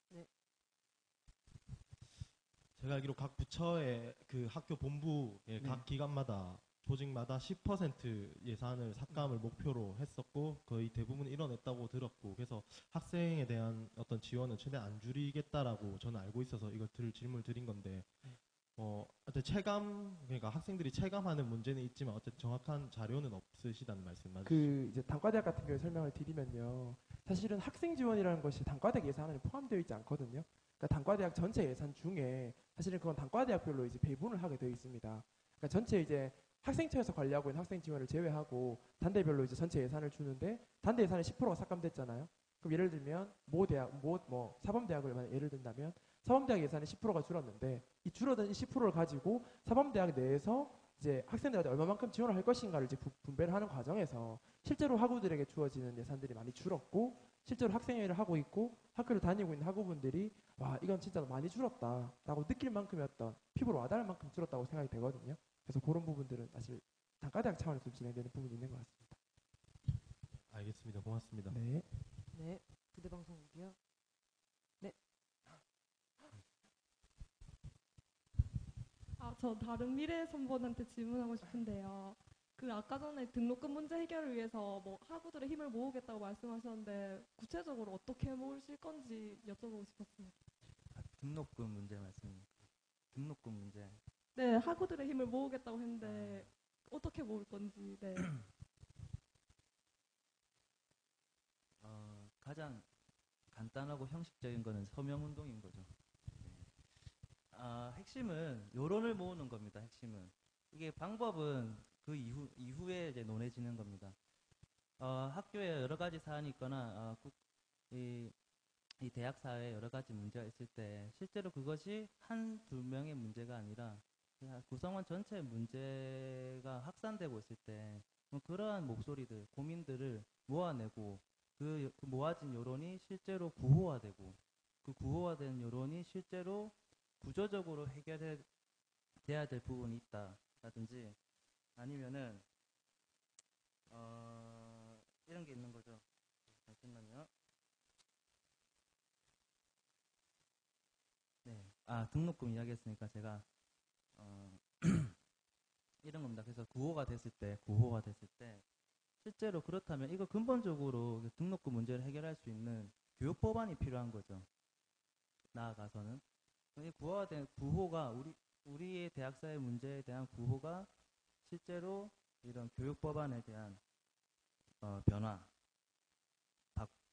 네. 제가 알기로 각 부처의 그 학교 본부의 각 기관마다 조직마다 10% 예산을 삭감을 목표로 했었고 거의 대부분 이뤄냈다고 들었고 그래서 학생에 대한 어떤 지원은 최대한 안 줄이겠다라고 저는 알고 있어서 이걸 질문을 드린 건데 그러니까 학생들이 체감하는 문제는 있지만 어쨌든 정확한 자료는 없으시다는 말씀 맞으시죠? 이제 단과대학 같은 경우에 설명을 드리면요. 사실은 학생 지원이라는 것이 단과대학 예산에 포함되어 있지 않거든요. 그러니까 단과대학 전체 예산 중에 사실은 그건 단과대학별로 이제 배분을 하게 되어 있습니다. 그러니까 전체 이제 학생처에서 관리하고 있는 학생 지원을 제외하고 단대별로 이제 전체 예산을 주는데 단대 예산의 10%가 삭감됐잖아요. 그럼 예를 들면 사범대학을 예를 든다면 사범대학 예산의 10%가 줄었는데 이 줄어든 10%를 가지고 사범대학 내에서 이제 학생들한테 얼마만큼 지원을 할 것인가를 이제 분배를 하는 과정에서 실제로 학우들에게 주어지는 예산들이 많이 줄었고 실제로 학생회를 하고 있고 학교를 다니고 있는 학우분들이 와 이건 진짜 많이 줄었다라고 느낄 만큼이었던 피부로 와닿을 만큼 줄었다고 생각이 되거든요. 그래서 그런 부분들은 사실 단과대학 차원에서 진행되는 부분이 있는 것 같습니다. 알겠습니다. 고맙습니다. 네. 네. 부대방송국이요. 네. 저 다른 미래 선보한테 질문하고 싶은데요. 그 아까 전에 등록금 문제 해결을 위해서 뭐 학우들의 힘을 모으겠다고 말씀하셨는데 구체적으로 어떻게 모으실 건지 여쭤보고 싶었습니다. 등록금 문제 말씀입니다. 등록금 문제. 네, 학우들의 힘을 모으겠다고 했는데 어떻게 모을 건지. 네. 가장 간단하고 형식적인 거는 서명운동인 거죠. 핵심은 여론을 모으는 겁니다. 핵심은 이게 방법은 그 이후에 이제 논해지는 겁니다. 학교에 여러 가지 사안이 있거나 이 대학 사회에 여러 가지 문제가 있을 때 실제로 그것이 한 두 명의 문제가 아니라 구성원 전체의 문제가 확산되고 있을 때 그러한 목소리들, 고민들을 모아내고 그 모아진 여론이 실제로 구호화되고 그 구호화된 여론이 실제로 구조적으로 해결돼야 될 부분이 있다라든지 아니면은 이런 게 있는 거죠. 잠깐만요. 네. 등록금 이야기했으니까 제가 이런 겁니다. 그래서 구호가 됐을 때 실제로 그렇다면 이거 근본적으로 등록금 문제를 해결할 수 있는 교육 법안이 필요한 거죠. 나아가서는 이 구호가 우리의 대학사의 문제에 대한 구호가 실제로 이런 교육 법안에 대한 변화,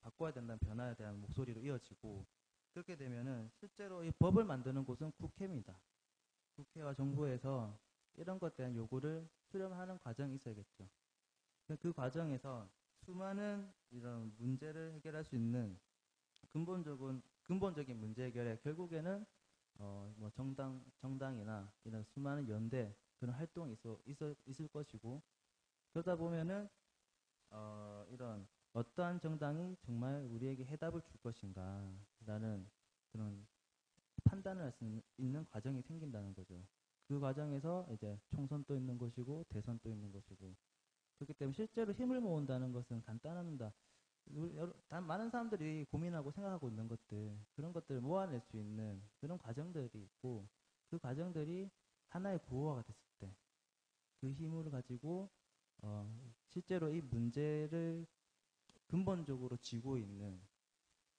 바꿔야 된다는 변화에 대한 목소리로 이어지고 그렇게 되면은 실제로 이 법을 만드는 곳은 국회입니다. 국회와 정부에서 이런 것에 대한 요구를 수렴하는 과정이 있어야겠죠. 그 과정에서 수많은 이런 문제를 해결할 수 있는 근본적인 문제 해결에 결국에는 뭐 정당이나 이런 수많은 연대 그런 활동이 있을 것이고 그러다 보면은 이런 어떠한 정당이 정말 우리에게 해답을 줄 것인가라는 그런 판단을 할 수 있는 과정이 생긴다는 거죠. 그 과정에서 이제 총선도 있는 것이고 대선도 있는 것이고 그렇기 때문에 실제로 힘을 모은다는 것은 간단합니다. 많은 사람들이 고민하고 생각하고 있는 것들 그런 것들을 모아낼 수 있는 그런 과정들이 있고 그 과정들이 하나의 구호화가 됐을 때 그 힘을 가지고 실제로 이 문제를 근본적으로 쥐고 있는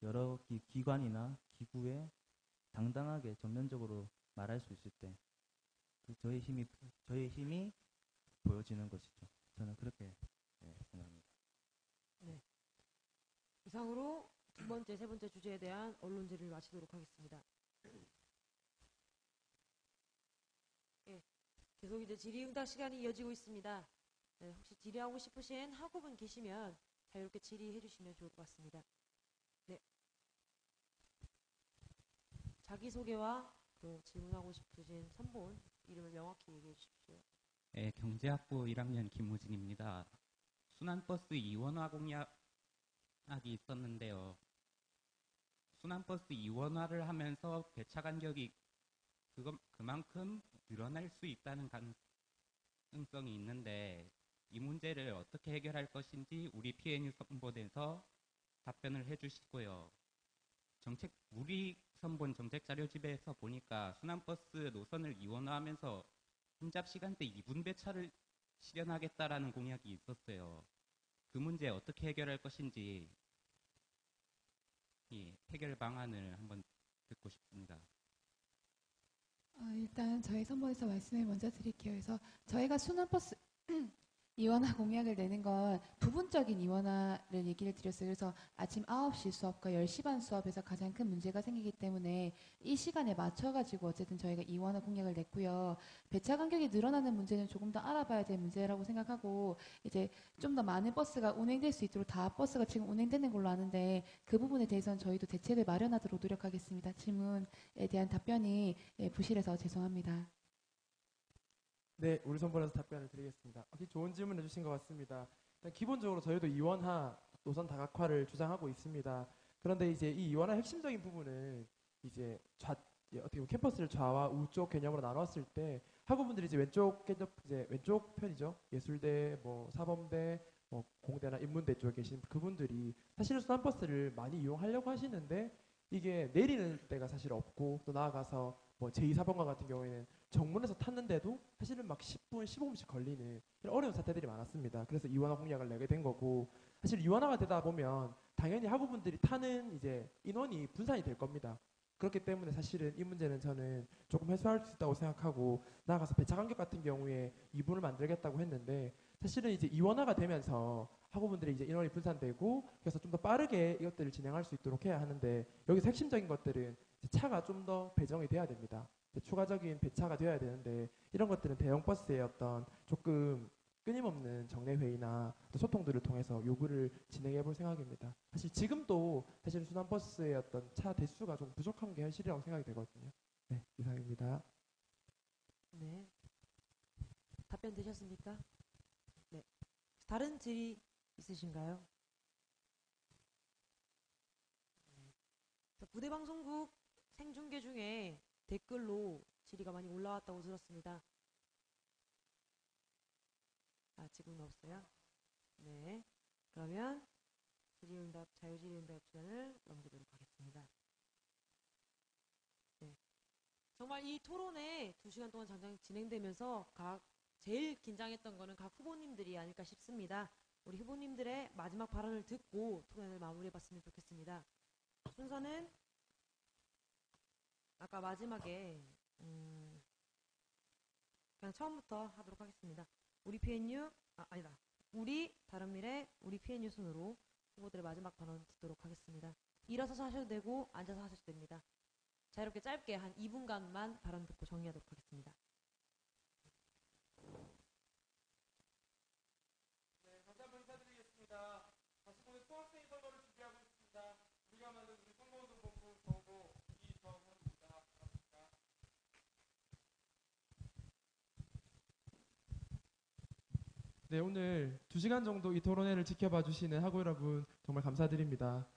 여러 기관이나 기구에 당당하게 전면적으로 말할 수 있을 때 저의 힘이 보여지는 것이죠. 저는 그렇게 생각합니다. 네. 이상으로 두 번째, 세 번째 주제에 대한 언론질을 마치도록 하겠습니다. 예, 계속 이제 질의응답 시간이 이어지고 있습니다. 네, 혹시 질의하고 싶으신 학우분 계시면 자유롭게 질의해 주시면 좋을 것 같습니다. 네. 자기소개와 그 질문하고 싶으신 선본 이름을 명확히 얘기해 주십시오. 네, 경제학부 1학년 김우진입니다. 순환버스 이원화 공약이 있었는데요. 순환버스 이원화를 하면서 배차 간격이 그만큼 늘어날 수 있다는 가능성이 있는데 이 문제를 어떻게 해결할 것인지 우리 PNU 선본에서 답변을 해주시고요. 우리 선본 정책자료집에서 보니까 순환버스 노선을 이원화하면서 혼잡 시간대 2분 배차를 실현하겠다라는 공약이 있었어요. 그 문제 어떻게 해결할 것인지 해결 방안을 한번 듣고 싶습니다. 일단 저희 선보에서 말씀을 먼저 드릴게요. 그래서 저희가 순환버스 이원화 공약을 내는 건 부분적인 이원화를 얘기를 드렸어요. 그래서 아침 9시 수업과 10시 반 수업에서 가장 큰 문제가 생기기 때문에 이 시간에 맞춰가지고 어쨌든 저희가 이원화 공약을 냈고요. 배차 간격이 늘어나는 문제는 조금 더 알아봐야 될 문제라고 생각하고 이제 좀 더 많은 버스가 운행될 수 있도록 다 버스가 지금 운행되는 걸로 아는데 그 부분에 대해서는 저희도 대책을 마련하도록 노력하겠습니다. 질문에 대한 답변이 부실해서 죄송합니다. 네, 우리 선본에서 답변을 드리겠습니다. 좋은 질문 해주신 것 같습니다. 일단 기본적으로 저희도 이원화, 노선 다각화를 주장하고 있습니다. 그런데 이제 이 이원화 핵심적인 부분은 이제 어떻게 보면 캠퍼스를 좌와 우쪽 개념으로 나눴을 때 학우분들이 이제 왼쪽 편이죠. 예술대, 뭐 사범대, 뭐 공대나 인문대 쪽에 계신 그분들이 사실 순환버스를 많이 이용하려고 하시는데 이게 내리는 데가 사실 없고 또 나아가서 뭐 제2사범관 같은 경우에는 정문에서 탔는데도 사실은 막 10분, 15분씩 걸리는 이런 어려운 사태들이 많았습니다. 그래서 이원화 공약을 내게 된 거고, 사실 이원화가 되다 보면 당연히 학우분들이 타는 이제 인원이 분산이 될 겁니다. 그렇기 때문에 사실은 이 문제는 저는 조금 해소할 수 있다고 생각하고, 나아가서 배차 간격 같은 경우에 2분을 만들겠다고 했는데, 사실은 이제 이원화가 되면서 학우분들이 이제 인원이 분산되고, 그래서 좀 더 빠르게 이것들을 진행할 수 있도록 해야 하는데, 여기서 핵심적인 것들은 이제 차가 좀 더 배정이 돼야 됩니다. 추가적인 배차가 되어야 되는데, 이런 것들은 대형 버스의 어떤 조금 끊임없는 정례 회의나 또 소통들을 통해서 요구를 진행해 볼 생각입니다. 사실 지금도 사실 순환버스의 어떤 차 대수가 좀 부족한 게 현실이라고 생각이 되거든요. 네, 이상입니다. 네. 답변 되셨습니까? 네. 다른 질의 있으신가요? 네. 부대방송국 생중계 중에 댓글로 질의가 많이 올라왔다고 들었습니다. 아, 지금은 없어요? 네. 그러면 질의응답, 자유질의응답 시간을 넘기도록 하겠습니다. 네. 정말 이 토론회 2시간 동안 장장 진행되면서 제일 긴장했던 거는 각 후보님들이 아닐까 싶습니다. 우리 후보님들의 마지막 발언을 듣고 토론회를 마무리해봤으면 좋겠습니다. 순서는 아까 마지막에 그냥 처음부터 하도록 하겠습니다. 우리 PNU 아니다. 우리 다른미래 우리 PNU 순으로 후보들의 마지막 발언 듣도록 하겠습니다. 일어서서 하셔도 되고 앉아서 하셔도 됩니다. 자유롭게 짧게 한 2분간만 발언 듣고 정리하도록 하겠습니다. 네, 다시 한번 인사드리겠습니다. 다시 보는 수학생 선거를 준비하고 있습니다. 우리가 만든 우리 선거운동본부 정보 이정훈입니다. 반갑습니다. 네, 오늘 2시간 정도 이 토론회를 지켜봐 주시는 학우 여러분 정말 감사드립니다.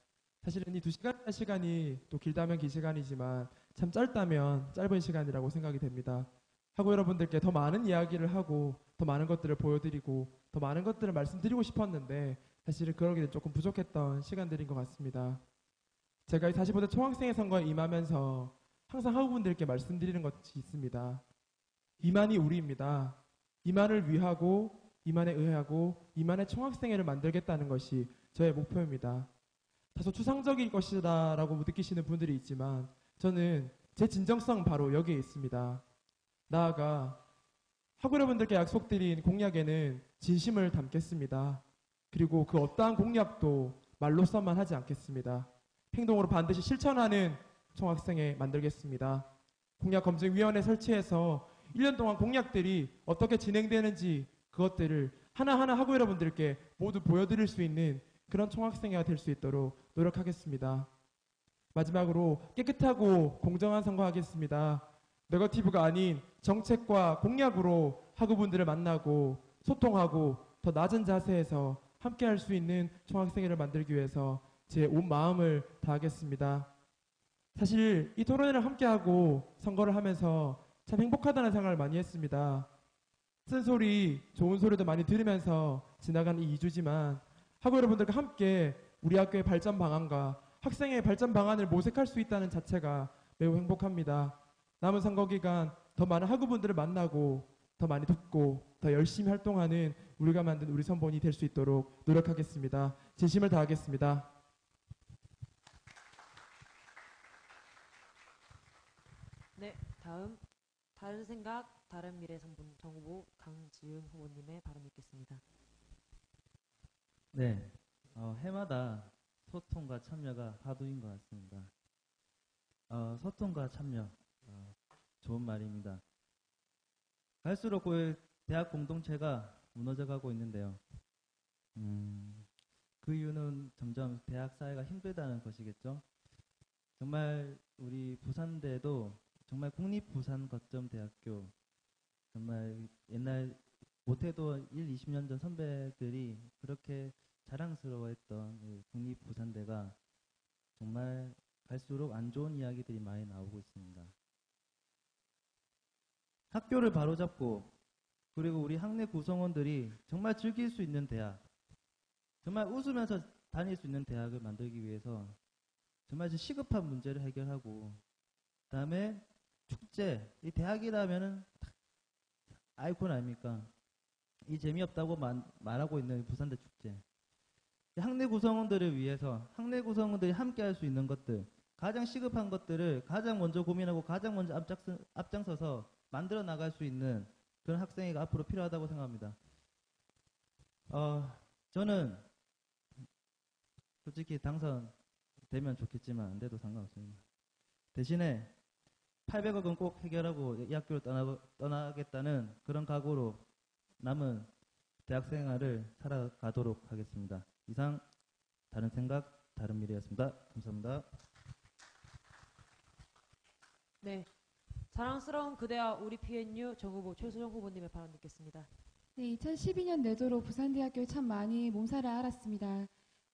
사실은 이 2시간 시간이 또 길다면 긴 시간이지만 참 짧다면 짧은 시간이라고 생각이 됩니다. 학우 여러분들께 더 많은 이야기를 하고 더 많은 것들을 보여드리고 더 많은 것들을 말씀드리고 싶었는데 사실은 그러기엔 조금 부족했던 시간들인 것 같습니다. 제가 이 45대 총학생회 선거에 임하면서 항상 학우분들께 말씀드리는 것이 있습니다. 이만이 우리입니다. 이만을 위하고 이만에 의하고 이만의 총학생회를 만들겠다는 것이 저의 목표입니다. 다소 추상적일 것이다 라고 느끼시는 분들이 있지만 저는 제 진정성 바로 여기에 있습니다. 나아가 학우 여러분들께 약속드린 공약에는 진심을 담겠습니다. 그리고 그 어떠한 공약도 말로서만 하지 않겠습니다. 행동으로 반드시 실천하는 총학생회 만들겠습니다. 공약검증위원회 설치해서 1년 동안 공약들이 어떻게 진행되는지 그것들을 하나하나 학우 여러분들께 모두 보여드릴 수 있는 그런 총학생회가 될 수 있도록 노력하겠습니다. 마지막으로 깨끗하고 공정한 선거하겠습니다. 네거티브가 아닌 정책과 공약으로 학우분들을 만나고 소통하고 더 낮은 자세에서 함께할 수 있는 총학생회를 만들기 위해서 제 온 마음을 다하겠습니다. 사실 이 토론회를 함께하고 선거를 하면서 참 행복하다는 생각을 많이 했습니다. 쓴소리, 좋은 소리도 많이 들으면서 지나간 이 2주지만 학우 여러분들과 함께 우리 학교의 발전 방안과 학생의 발전 방안을 모색할 수 있다는 자체가 매우 행복합니다. 남은 선거 기간 더 많은 학우분들을 만나고 더 많이 듣고 더 열심히 활동하는 우리가 만든 우리 선본이 될 수 있도록 노력하겠습니다. 진심을 다하겠습니다. 네, 다음 다른 생각, 다른 미래 선본 정후보 강지은 후보님의 발언 있겠습니다. 네, 해마다 소통과 참여가 화두인 것 같습니다. 소통과 참여, 좋은 말입니다. 갈수록 대학 공동체가 무너져가고 있는데요. 그 이유는 점점 대학 사회가 힘들다는 것이겠죠. 정말 우리 부산대도 정말 국립부산거점대학교 정말 옛날 못해도 20년 전 선배들이 그렇게 자랑스러워했던 국립부산대가 정말 갈수록 안 좋은 이야기들이 많이 나오고 있습니다. 학교를 바로잡고 그리고 우리 학내 구성원들이 정말 즐길 수 있는 대학, 정말 웃으면서 다닐 수 있는 대학을 만들기 위해서 정말 시급한 문제를 해결하고 그다음에 축제, 이 대학이라면은 딱 아이콘 아닙니까? 이 재미없다고 말하고 있는 부산대 축제. 학내 구성원들을 위해서 학내 구성원들이 함께 할 수 있는 것들, 가장 시급한 것들을 가장 먼저 고민하고 가장 먼저 앞장서서 만들어 나갈 수 있는 그런 학생회가 앞으로 필요하다고 생각합니다. 저는 솔직히 당선되면 좋겠지만 안 돼도 상관없습니다. 대신에 800억은 꼭 해결하고 이 학교를 떠나겠다는 그런 각오로 남은 대학 생활을 살아가도록 하겠습니다. 이상 다른 생각, 다른 미래였습니다. 감사합니다. 네, 자랑스러운 그대와 우리 PNU 정후보 최수정 후보님의 발언 듣겠습니다. 네, 2012년 내도로 부산대학교에 참 많이 몸살을 앓았습니다.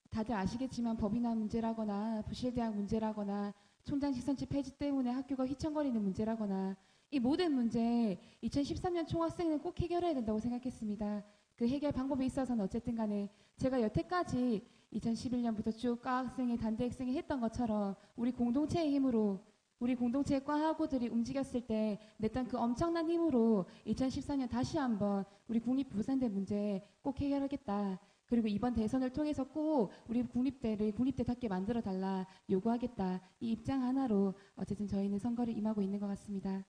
다들 아시겠지만 법인화 문제라거나 부실대학 문제라거나 총장 시선치 폐지 때문에 학교가 휘청거리는 문제라거나 이 모든 문제 2013년 총학생회는 꼭 해결해야 된다고 생각했습니다. 그 해결 방법에 있어서는 어쨌든 간에 제가 여태까지 2011년부터 쭉 과학생회, 단대학생회 했던 것처럼 우리 공동체의 힘으로 우리 공동체의 과학고들이 움직였을 때 냈던 그 엄청난 힘으로 2014년 다시 한번 우리 국립부산대 문제 꼭 해결하겠다. 그리고 이번 대선을 통해서 꼭 우리 국립대를 국립대답게 만들어달라 요구하겠다. 이 입장 하나로 어쨌든 저희는 선거를 임하고 있는 것 같습니다.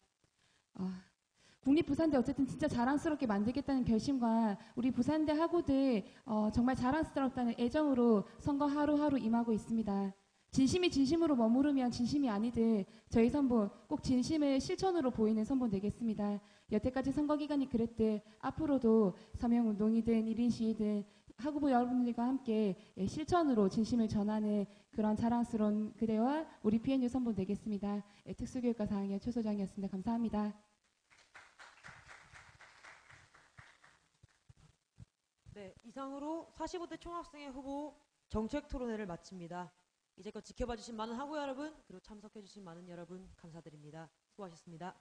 국립부산대 어쨌든 진짜 자랑스럽게 만들겠다는 결심과 우리 부산대 학우들 정말 자랑스럽다는 애정으로 선거 하루하루 임하고 있습니다. 진심이 진심으로 머무르면 진심이 아니듯 저희 선본 꼭 진심을 실천으로 보이는 선본 되겠습니다. 여태까지 선거 기간이 그랬듯 앞으로도 서명운동이든 1인 시위든 학우부 여러분들과 함께 실천으로 진심을 전하는 그런 자랑스러운 그대와 우리 PNU 선본 되겠습니다. 특수교육과 4학년 최소장이었습니다. 감사합니다. 네, 이상으로 45대 총학생회 후보 정책 토론회를 마칩니다. 이제껏 지켜봐 주신 많은 학우 여러분, 그리고 참석해 주신 많은 여러분 감사드립니다. 수고하셨습니다.